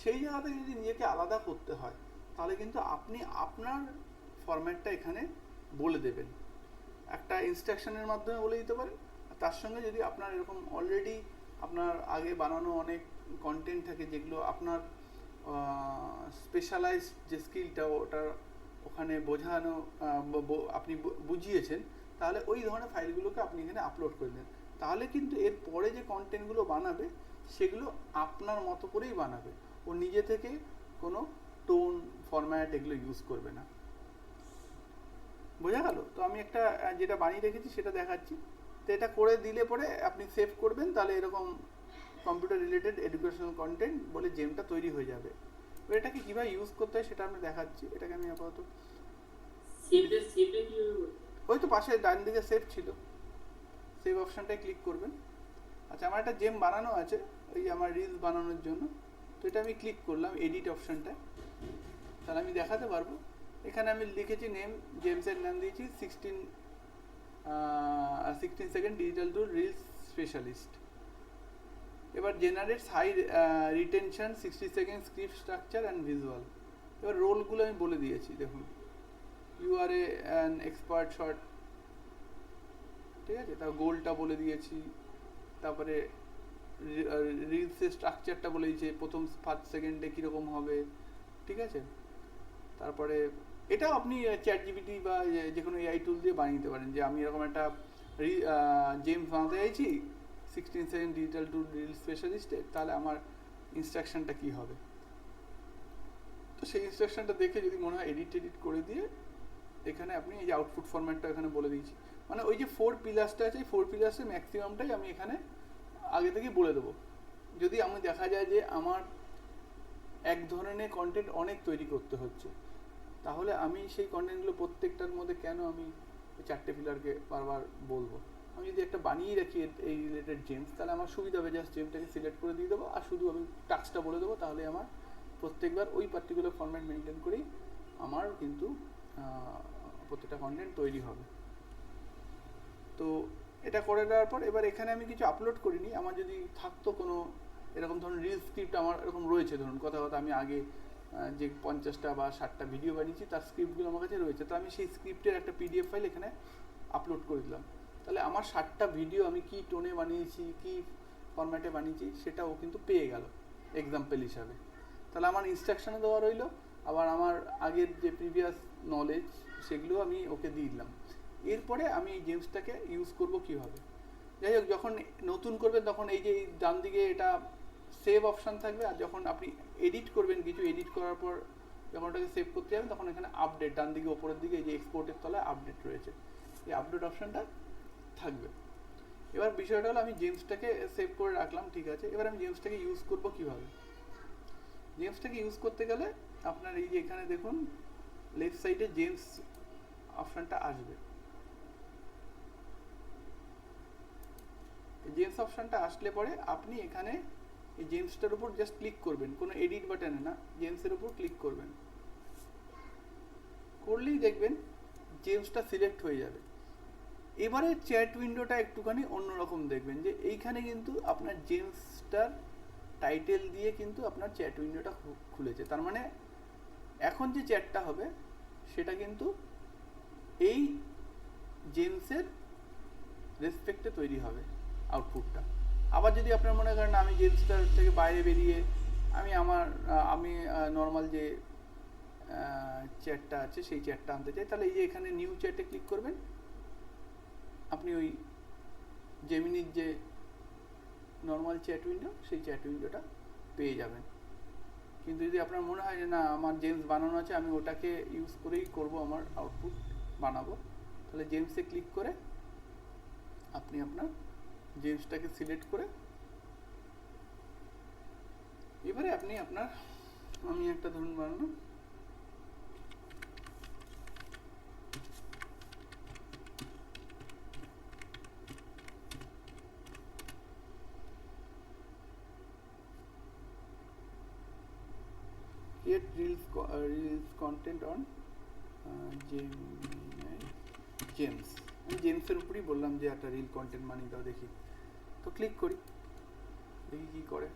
সেই জায়গাতে যদি নিজেকে আলাদা করতে হয়, তাহলে কিন্তু আপনি আপনার ফরম্যাটটা এখানে বলে দেবেন, একটা ইনস্ট্রাকশনের মাধ্যমে বলে দিতে পারেন। তার সঙ্গে যদি আপনার এরকম অলরেডি আপনার আগে বানানো অনেক কন্টেন্ট থাকে, যেগুলো আপনার স্পেশালাইজড যে স্কিলটা ওটা ওখানে বোঝানো আপনি বুঝিয়েছেন, তাহলে ওই ধরনের ফাইলগুলোকে আপনি এখানে আপলোড করে দেন। তাহলে কিন্তু এর পরে যে কন্টেন্টগুলো বানাবে, সেগুলো আপনার মতো করেই বানাবে, ও নিজে থেকে কোনো টোন, ফরম্যাট এগুলো ইউজ করবে না। বোঝা গেল? তো আমি একটা যেটা বানিয়ে রেখেছি সেটা দেখাচ্ছি। তো এটা করে দিলে পরে আপনি সেভ করবেন, তাহলে এরকম কম্পিউটার রিলেটেড এডুকেশনাল কন্টেন্ট বলে জেমটা তৈরি হয়ে যাবে। তো এটাকে কীভাবে ইউজ করতে হয় সেটা আমি দেখাচ্ছি। এটাকে আমি আপাতত ওই তো পাশে ডান দিকে সেভ ছিল, সেভ অপশানটায় ক্লিক করবেন। আচ্ছা, আমার একটা জেম বানানো আছে ওই আমার রিলস বানানোর জন্য, তো এটা আমি ক্লিক করলাম এডিট অপশানটায়, তাহলে আমি দেখাতে পারবো। এখানে আমি লিখেছি নেম, জেমসের নাম দিয়েছি 16 second digital tool reels specialist. এবার generates high retention 60 second script structure and visual. এবার রোলগুলো আমি বলে দিয়েছি, দেখুন you are an expert short, ঠিক আছে, তার গোলটা বলে দিয়েছি, তারপরে রিলসের স্ট্রাকচারটা বলে দিয়েছি, প্রথম 5 সেকেন্ডে কীরকম হবে, ঠিক আছে। তারপরে এটাও আপনি চ্যাট জিপিটি বা যে কোনো এআই টুল দিয়ে বানিয়ে নিতে পারেন, যে আমি এরকম একটা জেমস বানাতে চাইছি 16 সেকেন্ড ডিজিটাল টুল রিল স্পেশালিস্টে, তাহলে আমার ইনস্ট্রাকশনটা কী হবে। তো তো সেই ইনস্ট্রাকশনটা দেখে যদি মনে হয় এডিট করে দিয়ে এখানে আপনি এই যে আউটপুট ফরম্যাটটা এখানে বলে দিয়েছি, মানে ওই যে 4 পিলার্সটা আছে, এই 4 পিলার্সের ম্যাক্সিমামটাই আমি এখানে আগে থেকেই বলে দেবো। যদি আমি দেখা যায় যে আমার এক ধরনের কন্টেন্ট অনেক তৈরি করতে হচ্ছে, তাহলে আমি সেই কন্টেন্টগুলো প্রত্যেকটার মধ্যে কেন আমি ওই 4টে পিলারকে বারবার বলবো। আমি যদি একটা বানিয়ে রাখি এই রিলেটেড জেমস, তাহলে আমার সুবিধা হবে, জাস্ট জেমটাকে সিলেক্ট করে দিয়ে দেবো আর শুধু আমি টাস্কটা বলে দেবো, তাহলে আমার প্রত্যেকবার ওই পার্টিকুলার ফরম্যাট মেনটেন করেই আমার কিন্তু প্রত্যেকটা কন্টেন্ট তৈরি হবে। তো এটা করে দেওয়ার পর এবার এখানে আমি কিছু আপলোড করিনি, আমার যদি থাকতো কোনো এরকম ধরুন রিল স্ক্রিপ্ট আমার এরকম রয়েছে, ধরুন কথা আমি আগে যে 50টা বা 60টা ভিডিও বানিয়েছি তার স্ক্রিপ্টগুলো আমার কাছে রয়েছে, তো আমি সেই স্ক্রিপ্টের একটা পিডিএফ ফাইল এখানে আপলোড করে দিলাম। তাহলে আমার 60টা ভিডিও আমি কি টোনে বানিয়েছি, কি ফরম্যাটে বানিয়েছি, সেটাও কিন্তু পেয়ে গেল এক্সাম্পল হিসাবে। তাহলে আমার ইনস্ট্রাকশনে দেওয়া রইলো, আবার আমার আগের যে প্রিভিয়াস নলেজ সেগুলো আমি ওকে দিয়ে দিলাম। এরপরে আমি এই জেমসটাকে ইউজ করব কীভাবে। যাই হোক, যখন নতুন করবেন তখন এই যে ডান দিকে এটা সেভ অপশান থাকবে, আর যখন আপনি এডিট করবেন, কিছু এডিট করার পর যখন ওটাকে সেভ করতে যাবেন তখন এখানে আপডেট ডান দিকে ওপরের দিকে এই যে এক্সপোর্টের তলায় আপডেট রয়েছে, এই আপডেট অপশানটা থাকবে। এবার বিষয়টা হলো আমি জেমসটাকে সেভ করে রাখলাম, ঠিক আছে। এবার আমি জেমসটাকে ইউজ করব কীভাবে। জেমসটাকে ইউজ করতে গেলে আপনার এই যে এখানে দেখুন লেফট সাইডে জেমস অপশানটা আসবে। জেমস অপশানটা আসলে পরে আপনি এখানে এই জেমসটার উপর জাস্ট ক্লিক করবেন, কোনো এডিট বাটনে না, জেমসের উপর ক্লিক করবেন। করলেই দেখবেন জেমসটা সিলেক্ট হয়ে যাবে। এবারে চ্যাট উইন্ডোটা একটুখানি অন্যরকম দেখবেন, যে এইখানে কিন্তু আপনার জেমসটার টাইটেল দিয়ে কিন্তু আপনার চ্যাট উইন্ডোটা খুলেছে। তার মানে এখন যে চ্যাটটা হবে সেটা কিন্তু এই জেমসের রেসপেক্টে তৈরি হবে আউটপুটটা। আবার যদি আপনার মনে করেন আমি জেমসটার থেকে বাইরে বেরিয়ে আমি নর্মাল যে চ্যাটটা আছে সেই চ্যাটটা আনতে চাই, তাহলে এই যে এখানে নিউ চ্যাটে ক্লিক করবেন, আপনি ওই জেমিনির যে নর্মাল চ্যাট উইন্ডো সেই চ্যাট উইন্ডোটা পেয়ে যাবেন। কিন্তু যদি আপনার মনে হয় যে না আমার জেমস বানানো আছে, আমি ওটাকে ইউজ করেই করব, আমার আউটপুট বানাবো, তাহলে জেমসে ক্লিক করে আপনি আপনার জেমসটাকে সিলেক্ট করে এবারে আপনি আমি একটা ধরুন বানালাম, create reels content on James. আমি জেমসের উপরই বললাম যে একটা রিল কন্টেন্ট বানিয়ে দাও, দেখি। তো ক্লিক করি, দেখি কি করে।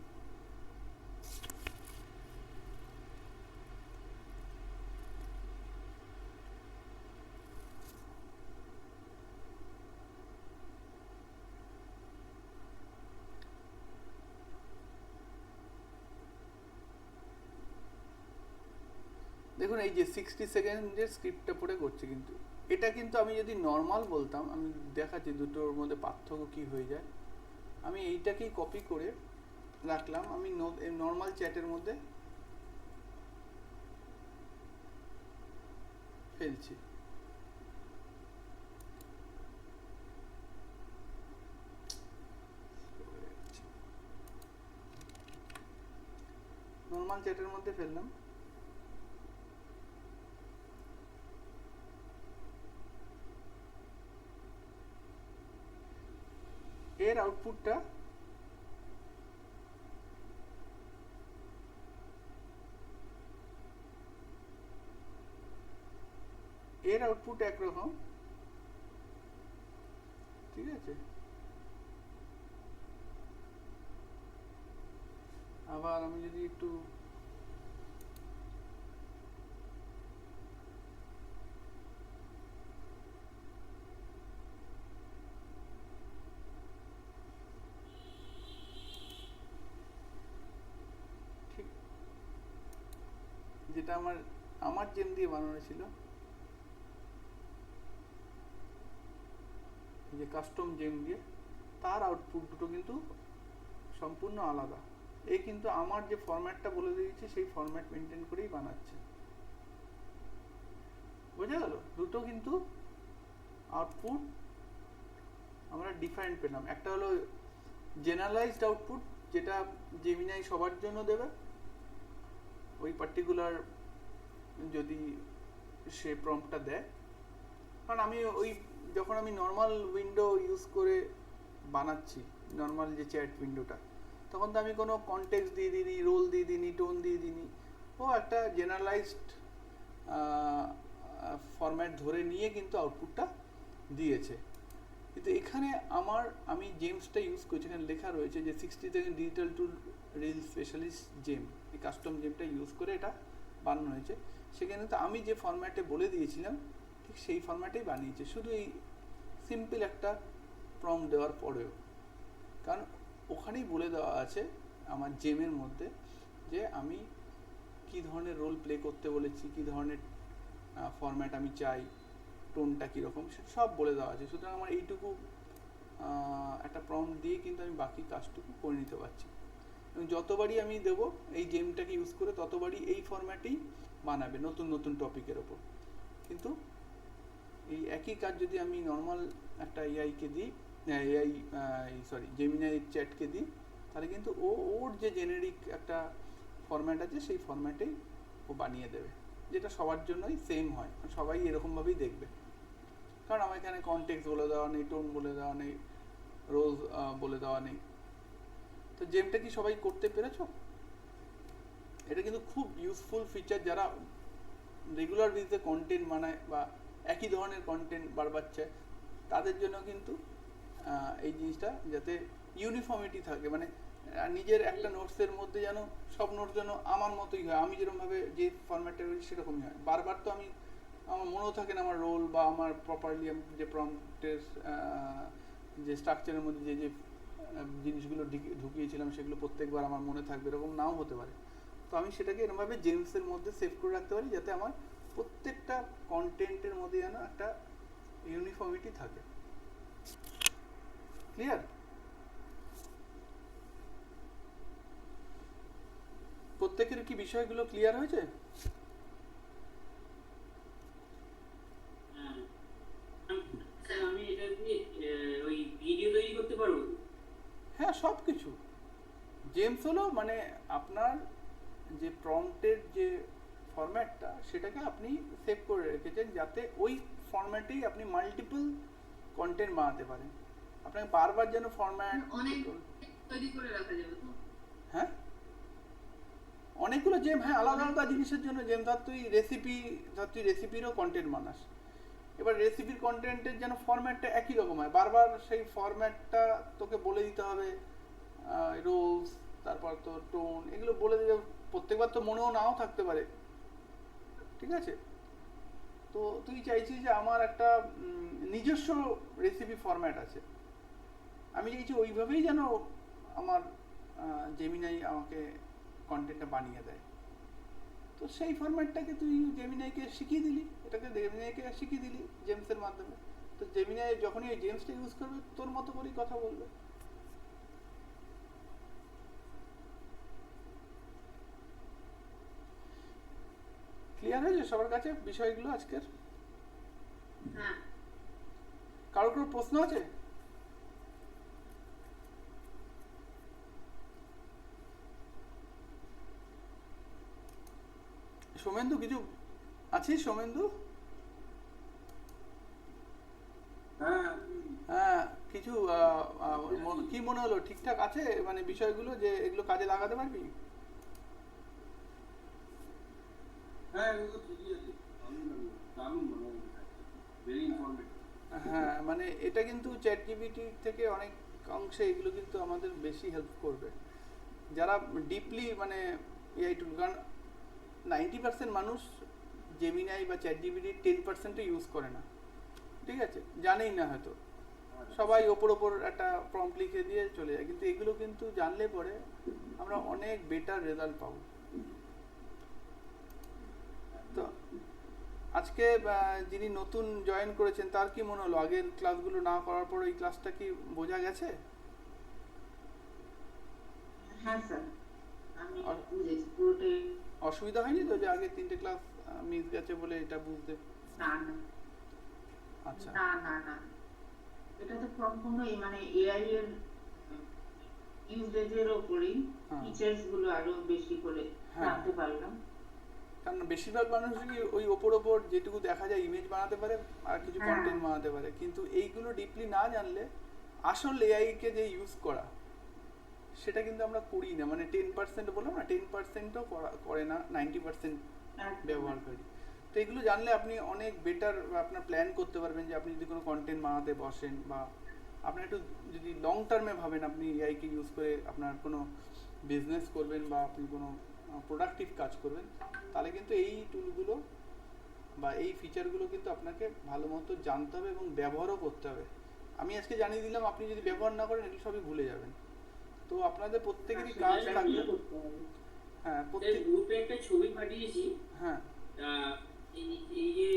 দেখুন এই যে 60 সেকেন্ডের স্ক্রিপ্টটা পড়ে করছে, কিন্তু এটা কিন্তু আমি যদি নর্মাল বলতাম, আমি দেখাচ্ছি দুটোর মধ্যে পার্থক্য কি হয়ে যায়। আমি এইটাকেই কপি করে রাখলাম, আমি নর্মাল চ্যাটের মধ্যে ফেলছি। নর্মাল চ্যাটের মধ্যে ফেললাম, এর আউটপুটটা একরকম, ঠিক আছে। আবার আমি যদি একটু ঠিক যেটা আমার জেম দিয়ে বানানো ছিল, যে কাস্টম জেম দিয়ে, তার আউটপুট দুটো কিন্তু সম্পূর্ণ আলাদা। এ কিন্তু আমার যে ফরম্যাটটা বলে দিয়েছি সেই ফরম্যাট মেনটেন করেই বানাচ্ছে। বোঝা গেল? দুটো কিন্তু আউটপুট আমরা ডিফারেন্ট পেলাম। একটা হলো জেনারেলাইজড আউটপুট, যেটা জেমিনাই সবার জন্য দেবে, ওই পার্টিকুলার যদি সে প্রম্পটটা দেয়। কারণ আমি ওই যখন আমি নর্মাল উইন্ডো ইউজ করে বানাচ্ছি, নর্মাল যে চ্যাট উইন্ডোটা, তখন তো আমি কোনো কনটেক্সট দিয়ে দিইনি, রোল দিয়ে দিইনি, টোন দিয়ে দিইনি। ও একটা জেনারেলাইজড ফরম্যাট ধরে নিয়ে কিন্তু আউটপুটটা দিয়েছে। কিন্তু এখানে আমি জেমসটা ইউজ করছি, এখানে লেখা রয়েছে যে 60 second digital tool reel specialist gem, এই কাস্টম জেমটা ইউজ করে এটা বানানো হয়েছে। সেখানে তো আমি যে ফরম্যাটে বলে দিয়েছিলাম ঠিক সেই ফরম্যাটেই বানিয়েছে, শুধু এই সিম্পল একটা প্রম্পট দেওয়ার পরেও। কারণ ওখানেই বলে দেওয়া আছে আমার জেমের মধ্যে যে আমি কী ধরনের রোল প্লে করতে বলেছি, কী ধরনের ফরম্যাট আমি চাই, টোনটা কীরকম, সব বলে দেওয়া আছে। সুতরাং আমার এইটুকু একটা প্রম্পট দিয়ে কিন্তু আমি বাকি কাজটুকু করে নিতে পারছি। এবং যতবারই আমি দেবো এই গেমটাকে ইউজ করে, ততবারই এই ফরম্যাটেই বানাবে নতুন নতুন টপিকের ওপর। কিন্তু এই একই কাজ যদি আমি নর্মাল একটা এআইকে দিই, জেমিনাই চ্যাটকে দিই, তাহলে কিন্তু ওর যে জেনেরিক একটা ফরম্যাট আছে সেই ফরম্যাটেই ও বানিয়ে দেবে, যেটা সবার জন্যই সেম হয়, সবাই এরকমভাবেই দেখবে। কারণ আমার এখানে কনটেক্সট বলে দেওয়া নেই, টোন বলে দেওয়া নেই, রোজ বলে দেওয়া নেই। তো জেমটা কি সবাই করতে পেরেছ? এটা কিন্তু খুব ইউজফুল ফিচার যারা রেগুলার বেসিসে কন্টেন্ট বানায় বা একই ধরনের কন্টেন্ট বারবার চায়, তাদের জন্য কিন্তু এই জিনিসটা যাতে ইউনিফর্মিটি থাকে, মানে নিজের একটা নোটসের মধ্যে যেন সব নোটস যেন আমার মতোই হয়, আমি যেরকমভাবে যে ফরম্যাটটা রয়েছে সেরকমই হয়। বারবার তো আমার মনেও থাকে না আমার রোল বা আমার প্রপারলি যে প্রম্পটের যে স্ট্রাকচারের মধ্যে যে জিনিসগুলো ঢুকিয়েছিলাম সেগুলো প্রত্যেকবার আমার মনে থাকবে, এরকম নাও হতে পারে। তো আমি সেটাকে এরকমভাবে জেমসের মধ্যে সেভ করে রাখতে পারি যাতে আমার প্রত্যেকটা কন্টেন্টের মধ্যে যেন একটা ইউনিফর্মিটি থাকে। ক্লিয়ার? প্রত্যেকের কি বিষয়গুলো ক্লিয়ার হয়েছে? আমি এটা দিয়ে ওই ভিডিও তৈরি করতে পারবো? হ্যাঁ, সব কিছু। জেমস হলো মানে আপনার যে প্রম্পটের যে ফরম্যাটটা সেটাকে আপনি সেভ করে রেখেছেন যাতে ওই ফরম্যাটেই আপনি মাল্টিপল কন্টেন্ট বানাতে পারেন। আপনাকে বারবার যেন ফরম্যাট অনেক তৈরি করে রাখা যাবে তো? হ্যাঁ, অনেকগুলো জেম, হ্যাঁ, আলাদা আলাদা জিনিসের জন্য জেম। ধর তুই রেসিপিরও কন্টেন্ট বানাস, এবার রেসিপির কন্টেন্টের যেন ফরম্যাটটা একই রকম হয়, বারবার সেই ফরম্যাটটা তোকে বলে দিতে হবে, রোলস, তারপর তো টোন, এগুলো বলে দিতে প্রত্যেকবার তো মনেও নাও থাকতে পারে। ঠিক আছে? তো তুই চাইছিস যে আমার একটা নিজস্ব রেসিপি ফরম্যাট আছে, আমি চাইছি ওইভাবেই যেন আমার জেমিনাই আমাকে কন্টেন্টটা বানিয়ে দেয়। তো সেই ফরম্যাটটাকে তুই জেমিনাইকে শিখিয়ে দিলি, এটাকে জেমিনাইকে শিখিয়ে দিলি জেমসের মাধ্যমে। তো জেমিনাই যখনই ওই জেমসটা ইউজ করবে তোর মতো করেই কথা বলবে। ক্লিয়ার হয়েছে সবার কাছে বিষয়গুলো আজকের? হ্যাঁ। কারোর কোনো প্রশ্ন আছে? সোমেন্দু কিছু আছিস? সোমেন্দু, হ্যাঁ, কিছু কি মনে হলো, ঠিকঠাক আছে মানে বিষয়গুলো, যে এগুলো কাজে লাগাতে পারবি? হ্যাঁ, মানে এটা কিন্তু চ্যাট জিপিটি থেকে অনেক অংশে এগুলো কিন্তু আমাদের বেশি হেল্প করবে যারা ডিপলি মানে এআই টুল। কারণ 90% মানুষ জেমিনাই বা চ্যাট জিপিটি 10% ইউজ করে না, ঠিক আছে, জানেই না হয়তো, সবাই ওপর একটা প্রম্পট লিখে দিয়ে চলে যায়। কিন্তু এগুলো কিন্তু জানলে পরে আমরা অনেক বেটার রেজাল্ট পাবো। তো আজকে যিনি নতুন জয়েন করেছেন তার কি মনে হলো, আগের ক্লাসগুলো না করার পর এই ক্লাসটা কি বোঝা গেছে? হ্যাঁ স্যার। আর- বুঝেছি পুরোটাই। অসুবিধা হয়নি তো যে আগে 3টে ক্লাস মিস গেছে বলে এটা বুঝতে? না না আচ্ছা, না না না, এটা তো সম্পূর্ণই মানে এআই এর ইউজেজের ওপরেই হ্যাঁ ফিচার্স গুলো আরো বেশি করে হ্যাঁ, জানতে পারলাম। কারণ বেশিরভাগ মানুষই ওই ওপর যেটুকু দেখা যায় ইমেজ বানাতে পারে আর কিছু হ্যাঁ। কন্টেন্ট বানাতে পারে, কিন্তু এইগুলো ডিপলি না জানলে আসল এআই কে যে ইউজ করা সেটা কিন্তু আমরা করি না। মানে 10% বললাম না, 10%ও করে না, 90% একদম। ব্যবহার করি। তো এগুলো জানলে আপনি অনেক বেটার আপনার প্ল্যান করতে পারবেন, যে আপনি যদি কোনো কন্টেন্ট বানাতে বসেন বা আপনি একটু যদি লং টার্মে ভাবেন আপনি এআইকে ইউজ করে আপনার কোনো বিজনেস করবেন বা আপনি কোনো প্রোডাক্টিভ কাজ করবেন, তাহলে কিন্তু এই টুলগুলো বা এই ফিচারগুলো কিন্তু আপনাকে ভালো মতো জানতে হবে এবং ব্যবহারও করতে হবে। আমি আজকে জানিয়ে দিলাম, আপনি যদি ব্যবহার না করেন এগুলো সবই ভুলে যাবেন। তো আপনাদের প্রত্যেকেরই আসলে কাজ এটা থাকবে। দিয়ে করতে হবে। হ্যাঁ স্যার প্রত্যেক, গ্রুপে একটা ছবি পাঠিয়েছি। হ্যাঁ এই এই যে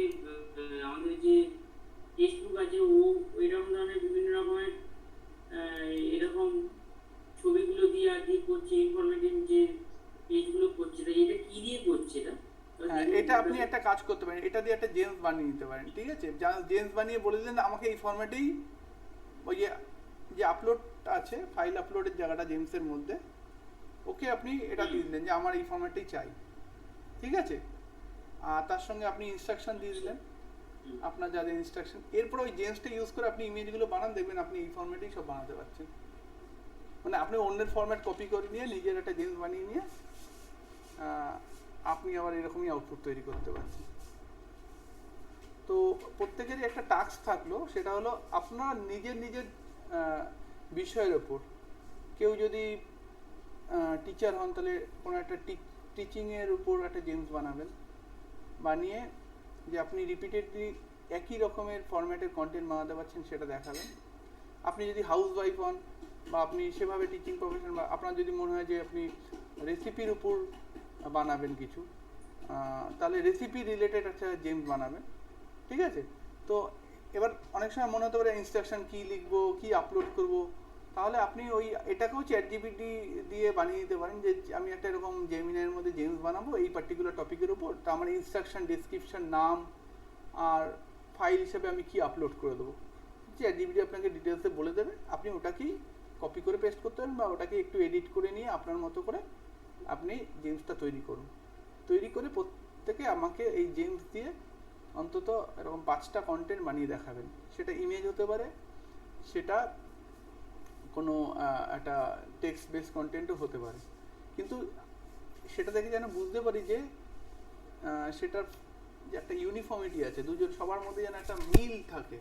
আমাদের যে ফেসবুক আছে, ও এরকম ধরনের বিভিন্ন রকমের এরকম ছবিগুলো দিয়ে আর কি করছে, ইনফরমেটিভ যে পেজগুলো করছে, তা এটা কি দিয়ে করছে এটা? হ্যাঁ এটা আপনি একটা কাজ করতে পারেন, এটা দিয়ে একটা জেমস বানিয়ে নিতে পারেন, ঠিক আছে? জেমস বানিয়ে বলে দিলেন আমাকে এই ফরম্যাটেই, ওই যে যে আপলোড আছে ফাইল আপলোডের জায়গাটা জেমসের মধ্যে, ওকে আপনি এটা দিয়ে দিলেন যে আমার এই ফরম্যাটেই চাই, ঠিক আছে? আর তার সঙ্গে আপনি ইনস্ট্রাকশন দিয়ে দিলেন, আপনার যা যা ইনস্ট্রাকশন, এরপর ওই জেমসটা ইউজ করে আপনি ইমেজগুলো বানান, দেখবেন আপনি এই ফরম্যাটেই সব বানাতে পারছেন। মানে আপনি অন্যের ফরম্যাট কপি করে নিয়ে নিজের একটা জেমস বানিয়ে নিয়ে আপনি আবার এরকমই আউটপুট তৈরি করতে পারছেন। তো প্রত্যেকেরই একটা টাস্ক থাকলো, সেটা হলো আপনার নিজের নিজের বিষয়ের ওপর। কেউ যদি টিচার হন তাহলে কোনো একটা টিচিংয়ের উপর একটা জেমস বানাবেন, বানিয়ে যে আপনি রিপিটেডলি একই রকমের ফরম্যাটের কন্টেন্ট বানাতে পারছেন সেটা দেখাবেন। আপনি যদি হাউস ওয়াইফ হন বা আপনি সেভাবে টিচিং প্রফেশন, বা আপনার যদি মনে হয় যে আপনি রেসিপির উপর বানাবেন কিছু, তাহলে রেসিপি রিলেটেড একটা জেমস বানাবেন, ঠিক আছে? তো এবার অনেক সময় মনে হতে পারে ইনস্ট্রাকশন কী লিখবো, কী আপলোড করব, তাহলে আপনি ওই এটাকেও চ্যাটজিপিটি দিয়ে বানিয়ে দিতে পারেন যে আমি একটা এরকম জেমিনাইয়ের মধ্যে জেমস বানাবো এই পার্টিকুলার টপিকের উপর, তো আমার ইনস্ট্রাকশন, ডেসক্রিপশন, নাম আর ফাইল হিসেবে আমি কি আপলোড করে দেবো, চ্যাটজিপিটি আপনাকে ডিটেলসে বলে দেবে। আপনি ওটাকেই কপি করে পেস্ট করতে পারেন বা ওটাকে একটু এডিট করে নিয়ে আপনার মতো করে আপনি জেমসটা তৈরি করুন। তৈরি করে প্রত্যেকে আমাকে এই জেমস দিয়ে অন্তত এরকম 5টা কন্টেন্ট বানিয়ে দেখাবেন। সেটা ইমেজ হতে পারে, সেটা কোনো একটা টেক্সট বেস কন্টেন্টও হতে পারে, কিন্তু সেটা দেখে যেন বুঝতে পারি যে সেটার যে একটা ইউনিফর্মিটি আছে, দুজন সবার মধ্যে যেন একটা মিল থাকে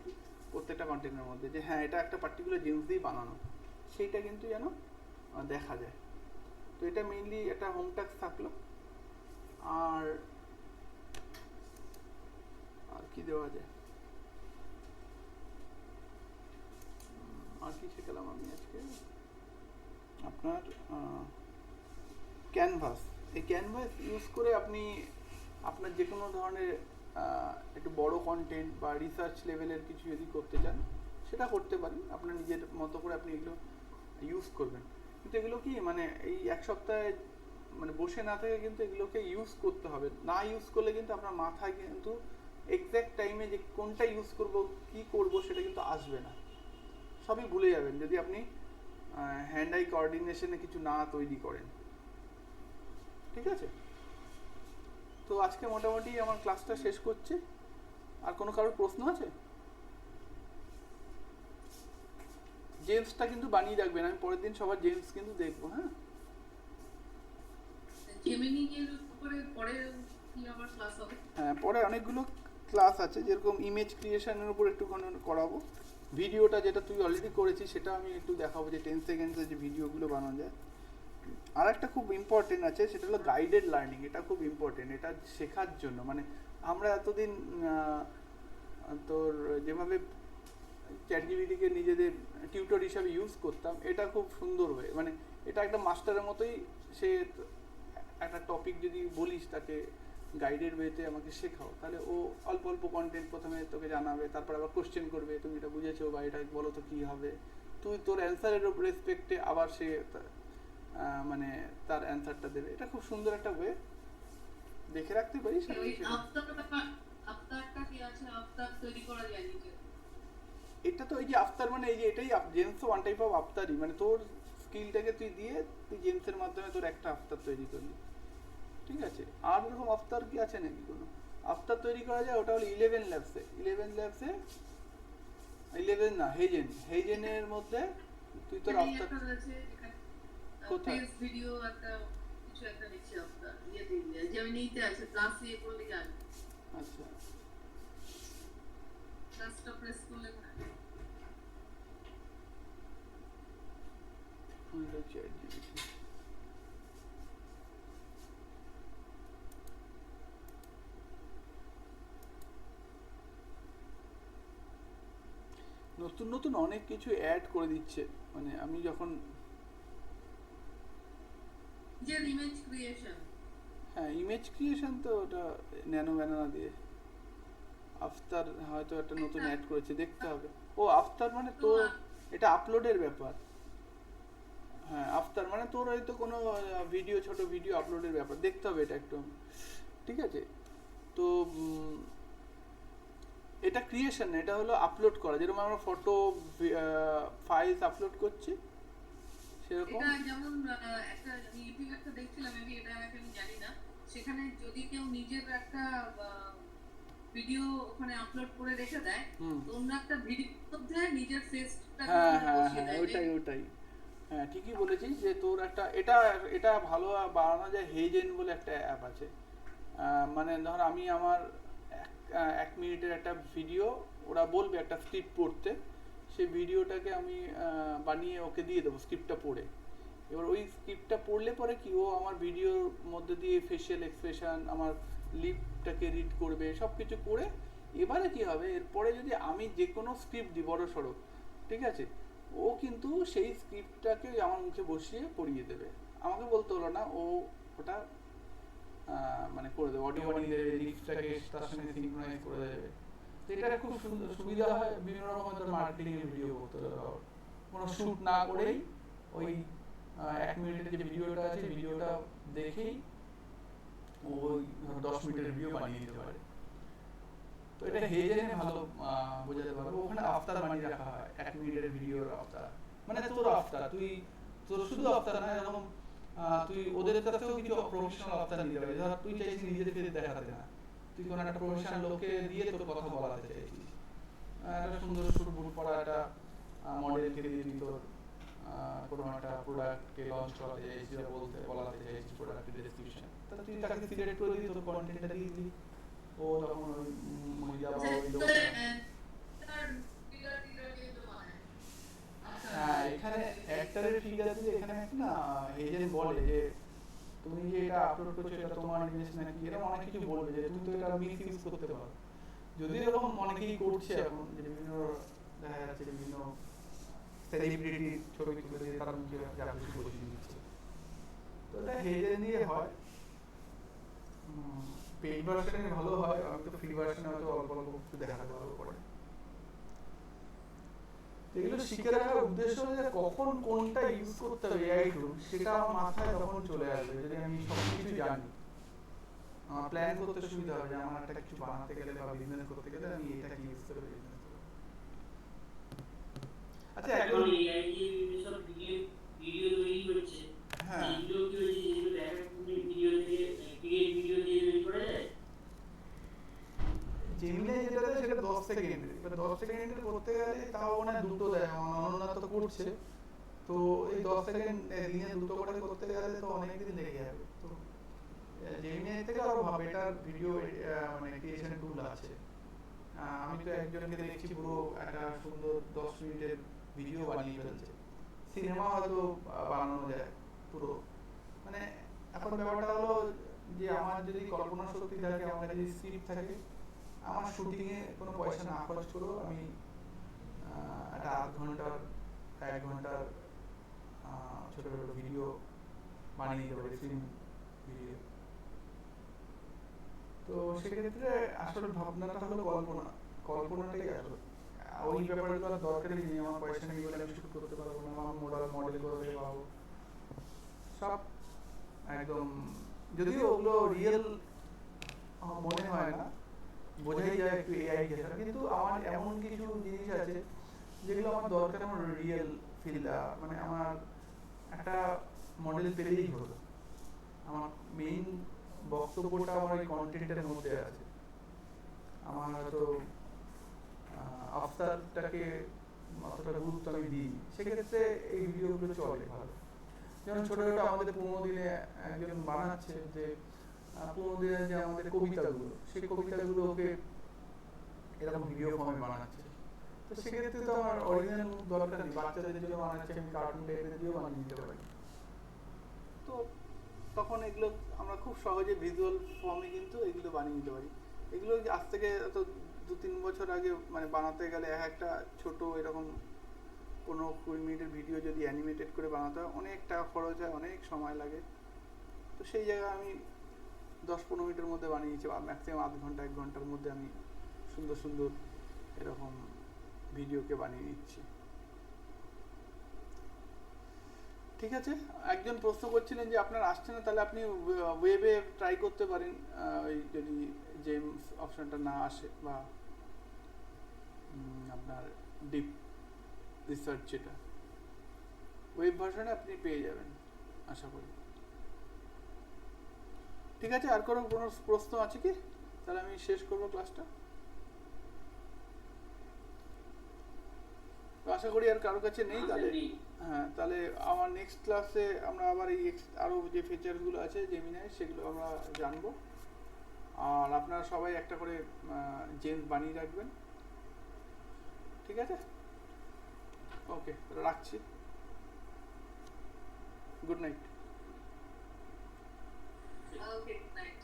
প্রত্যেকটা কন্টেন্টের মধ্যে, যে হ্যাঁ এটা একটা পার্টিকুলার জেমস দিয়েই বানানো, সেইটা কিন্তু যেন দেখা যায়। তো এটা মেইনলি একটা হোম টাস্ক থাকলো। আর আর কি দেওয়া যায়, আর কি শেখালাম আমি আজকে আপনার ক্যানভাস। এই ক্যানভাস ইউজ করে আপনি আপনার যে কোনো ধরনের একটু বড় কন্টেন্ট বা রিসার্চ লেভেলের কিছু যদি করতে চান সেটা করতে পারেন, আপনার নিজের মতো করে আপনি এগুলো ইউজ করবেন। কিন্তু এগুলো কি মানে এই এক সপ্তাহে মানে বসে না থেকে কিন্তু এগুলোকে ইউজ করতে হবে, না ইউজ করলে কিন্তু আপনার মাথায় কিন্তু এক্স্যাক্ট টাইমে যে কোনটা ইউজ করব কি করব সেটা কিন্তু আসবে না, সবই ভুলে যাবেন যদি আপনি হ্যান্ড আই কোঅর্ডিনেশনে কিছু না তৈরি করেন, ঠিক আছে? তো আজকে মোটামুটি আমার ক্লাসটা শেষ করছি। আর কোনো কারোর প্রশ্ন আছে? জেমসটা কিন্তু বানিয়ে রাখবেন, আমি পরের দিন সবার জেমস কিন্তু দেখবো। হ্যাঁ জেমিনি এর উপরে পরে কি আবার ক্লাস হবে? হ্যাঁ পরে অনেকগুলো ক্লাস আছে, যেরকম ইমেজ ক্রিয়েশনের উপর একটুখানি করাবো, ভিডিওটা যেটা তুই অলরেডি করেছিস সেটা আমি একটু দেখাবো, যে 10 সেকেন্ডসের যে ভিডিওগুলো বানানো যায়। আর একটা খুব ইম্পর্টেন্ট আছে, সেটা হলো গাইডেড লার্নিং। এটা খুব ইম্পর্টেন্ট, এটা শেখার জন্য। মানে আমরা এতদিন তোর যেভাবে চ্যাটজিপিটিকে নিজেদের টিউটর হিসাবে ইউজ করতাম, এটা খুব সুন্দর হয়ে মানে এটা একটা মাস্টারের মতোই। সে একটা টপিক যদি বলিস তাকে গাইডেড ওয়েতে আমাকে শেখাও, তাহলে ও অল্প অল্প কন্টেন্ট প্রথমে তোকে জানাবে, তারপর আবার কোশ্চেন করবে, তুমি এটা বুঝেছো বা এটা বলো তো কী হবে, তুই তোর অ্যান্সারের রেসপেক্টে আবার সে মানে তার অ্যান্সারটা দেবে। এটা খুব সুন্দর একটা ওয়ে, দেখে রাখতে পারিস। ওই আফতারটা কি আছে, আফতার তৈরি করা যায় নিজে? এটা তো এই যে আফতার মানে এই যে এটাই জেমস ওয়ান টাইপ অফ আফতারই, মানে তোর স্কিলটাকে তুই দিয়ে তুই জেমসের মাধ্যমে তোর একটা আফতার তৈরি করলি, ঠিক আছে। আর এরকম আফতার কি আছে নাকি কোনো আফতার তৈরি করা যায়? ওটা হলো 11 ল্যাবসে 11 না, হেজেনের মধ্যে তুই তোর আফতার কোথায়? ফেস ভিডিও একটা কিছু একটা দেখছি আফতার দিয়ে জেমিনিতে আছে, প্লাস দিয়ে করলে যাবে, আচ্ছা প্লাসটা প্রেস করলে ওইটা ChatGPT। নতুন নতুন অনেক কিছু অ্যাড করে দিচ্ছে, মানে আমি যখন যে ইমেজ ক্রিয়েশন। হ্যাঁ ইমেজ ক্রিয়েশন তো ওটা ন্যানো ব্যানানা দিয়ে। আফতার হয়তো একটা নতুন অ্যাড করেছে, দেখতে হবে। ও আফতার মানে তো এটা আপলোডের ব্যাপার। হ্যাঁ আফতার মানে তোর হয়তো কোনো ভিডিও, ছোট ভিডিও আপলোডের ব্যাপার, দেখতে হবে এটা একটু, ঠিক আছে। তো এটা ক্রিয়েশন না, এটা হলো আপলোড করা, যেরকম আমরা ফটো ফাইলস আপলোড করছি সেরকম। এটা যেমন একটা ইউটিউবে একটা দেখছিলাম, মেবি এটা আমি জানি না, সেখানে যদি কেউ নিজের একটা ভিডিও ওখানে আপলোড করে রেখে দেয়, তো অন্য একটা ভিডিওর মধ্যে নিজের ফেসটা বসিয়ে দেয়। ওটাই হ্যাঁ ঠিকই বলেছিস যে তোর একটা এটা ভালো বানানো যায়। হেজেন বলে একটা অ্যাপ আছে, মানে ধর আমি আমার 1 মিনিটের একটা ভিডিও, ওরা বলবে একটা স্ক্রিপ্ট পড়তে, সেই ভিডিওটাকে আমি বানিয়ে ওকে দিয়ে দেবো স্ক্রিপ্টটা পড়ে। এবার ওই স্ক্রিপ্টটা পড়লে পরে কি ও আমার ভিডিওর মধ্যে দিয়ে ফেশিয়াল এক্সপ্রেশন, আমার লিপটাকে রিড করবে, সব কিছু করে এবারে কি হবে, এরপরে যদি আমি যে কোনো স্ক্রিপ্ট দিই বড় সড়ো, ঠিক আছে, ও কিন্তু সেই স্ক্রিপ্টটাকে আমার মুখে বসিয়ে পড়িয়ে দেবে, আমাকে বলতে হলো না, ও ওটা মানে করে দেবে, অডিও বানিয়ে দেবে, লিপসটাকে তার সঙ্গে সিনক্রোনাইজ করে দেবে। তো এটা খুব সুবিধা হয় বিভিন্ন রকমের মার্কেটিং এর ভিডিও করতে হলে, কোনো শ্যুট না করেই ওই 1 মিনিটের যে ভিডিওটা আছে ভিডিওটা দেখেই ওই 10 মিনিটের ভিডিও বানিয়ে দিতে পারে। তো এটা হেজেনে ভালো বোঝাতে পারবো, ওখানে আফতার বানিয়ে রাখা হয় 1 মিনিটের ভিডিওর আফতার, মানে তোর আফতার, তোর শুধু আফতার না, এরকম তুই ওদের কাছ থেকেও কিছু প্রফেশনাল আফতার নিতে পারিস। ধর তুই চাইছিস নিজের ফেস দেখাতে না, তুই কোনো একটা প্রফেশনাল লোককে দিয়ে তোর কথা বলাতে চাইছিস, একটা সুন্দর স্যুট বুট পরা একটা মডেলকে দিয়ে তুই তোর কোনো একটা প্রোডাক্টকে লঞ্চ করাতে চাইছিস, বলাতে চাইছিস প্রোডাক্টের ডেসক্রিপশন, তাহলে তুই তাকে সিলেক্ট করে দিবি, তোর কন্টেন্টটা দিয়ে দিবি, ও তখন ওই মহিলা বা ওই লোকটা। হ্যাঁ এখানে অ্যাক্টরের ফিগার দিয়ে এখানে না এজেন্ট বলে যে তুমি যে এটা আপলোড করছো এটা তোমার ইমেজ নাকি, এরকম অনেক কিছু বলবে যে তুমি তো এটা মিস ইউজ করতে পারো। যদি এরকম অনেকেই করছে এখন, যে বিভিন্ন দেখা যাচ্ছে বিভিন্ন সেলিব্রিটি ছবি তুলে দিয়ে তারা মুখে যা খুশি বসিয়ে দিচ্ছে, তো এটা হেজে নিয়ে হয়। পেইড ভার্সনে ভালো হয়, আমি তো ফ্রি ভার্সনে হয়তো অল্প অল্প একটু দেখাতে পারবো পরে। এগুলো শিখে রাখার উদ্দেশ্য যে কখন কোনটা ইউজ করতে হবে এআই টুল, সেটা আমার মাথায় তখন চলে আসবে, যদি আমি সব কিছু জানি, প্ল্যান করতে সুবিধা হবে, যে আমার একটা কিছু বানাতে গেলে বা বিজনেস করতে গেলে আমি এটা কি ইউজ করে বিজনেস করব। আচ্ছা এখন এআই যে সব ভিডিও তৈরি হচ্ছে, হ্যাঁ এইগুলো কি ওই যেগুলো দেখা ভিডিও দিয়ে ক্রিয়েট ভিডিও দিয়ে তৈরি করা যায়? জেমিনাই যেটা দেয় সেটা 10 সেকেন্ডের, এবার 10 সেকেন্ডের করতে গেলে তাও মনে হয় দুটো দেয়, অনন্যা তো করছে, তো এই 10 সেকেন্ড দিনে দুটো করে করতে গেলে তো অনেক দিন লেগে যাবে। তো জেমিনাই থেকে আরো ভাবে এটার ভিডিও মানে ক্রিয়েশন টুল আছে। আমি তো একজনকে দেখছি পুরো একটা সুন্দর 10 মিনিটের ভিডিও বানিয়ে ফেলছে, সিনেমা হয়তো বানানো যায় পুরো। মানে এখন ব্যাপারটা হলো যে আমার যদি কল্পনা শক্তি থাকে, আমার যদি স্ক্রিপ্ট থাকে, আমার শুটিংয়ে কোনো পয়সা না খরচ করেও আমি একটা আধ ঘন্টার 1 ঘন্টার ছোটো ছোটো ভিডিও বানিয়ে দিতে পারি, ফিল্ম ভিডিও। তো সেক্ষেত্রে আসলে ভাবনাটা হলো কল্পনাটাই আসলে, ওই ব্যাপারগুলো দরকারই নেই, আমার পয়সা নেই বলে আমি শুট করতে পারবো না, আমার মডেল করে পাবো, সব একদম, যদিও ওগুলো রিয়েল মনে হয় না, বোঝাই যায় একটু এআই ঘেঁষা, কিন্তু আমার এমন কিছু জিনিস আছে যেগুলো আমার দরকার, আমার রিয়েল ফিল দেওয়া, মানে আমার একটা মডেল পেলেই হলো। আমার মেইন বক্তব্যটা আমার এই কন্টেন্টের মধ্যে আছে। আমার হয়তো আফতারটাকে অতটা গুরুত্ব আমি দিই, সেক্ষেত্রে এই ভিডিওগুলো চলে ভালো। যেমন ছোটো ছোটো আমাদের 15 দিনে একজন বানাচ্ছে, যে 15 দিনের যে আমাদের কবিতাগুলো, সেই কবিতাগুলোকে এরকম ভিডিও ফর্মে বানাচ্ছে। তো সেক্ষেত্রে তো আমার অরিজিনাল দরকার নেই, বাচ্চাদের জন্য বানাচ্ছে, আমি কার্টুন টাইপের দিয়েও বানিয়ে দিতে পারি। তো তখন এগুলো আমরা খুব সহজে ভিজুয়াল ফর্মে কিন্তু এগুলো বানিয়ে নিতে পারি। এগুলো আজ থেকে তো 2-3 বছর আগে মানে বানাতে গেলে একটা ছোট এরকম 15-20 মিনিটের ভিডিও যদি অ্যানিমেটেড করে বানাতে হয়, অনেক টাকা খরচ হয়, অনেক সময় লাগে। তো সেই জায়গায় আমি 10-15 মিনিটের মধ্যে বানিয়েছি, বা ম্যাক্সিমাম আধ ঘন্টা 1 ঘন্টার মধ্যে আমি সুন্দর সুন্দর এরকম ভিডিওকে বানিয়ে নিচ্ছি। ঠিক আছে, একজন প্রশ্ন করছিলেন যে আপনার আসছে না, তাহলে আপনি ওয়েবে ট্রাই করতে পারেন, ওই যদি জেমস অপশনটা না আসে, বা আপনার ডিপ রিসার্চ, যেটা ওয়েব ভার্সনে আপনি পেয়ে যাবেন আশা করি। ঠিক আছে, আর কোনো প্রশ্ন আছে কি? তাহলে আমি শেষ করবো ক্লাসটা। তো আশা করি আর কারোর কাছে নেই। তাহলে হ্যাঁ, তাহলে আমার নেক্সট ক্লাসে আমরা আবার এই আরও যে ফিচারসগুলো আছে জেমিনাই, সেগুলো আমরা জানবো। আর আপনারা সবাই একটা করে জেমস বানিয়ে রাখবেন। ঠিক আছে, ওকে, রাখছি। Good night. Okay, nice.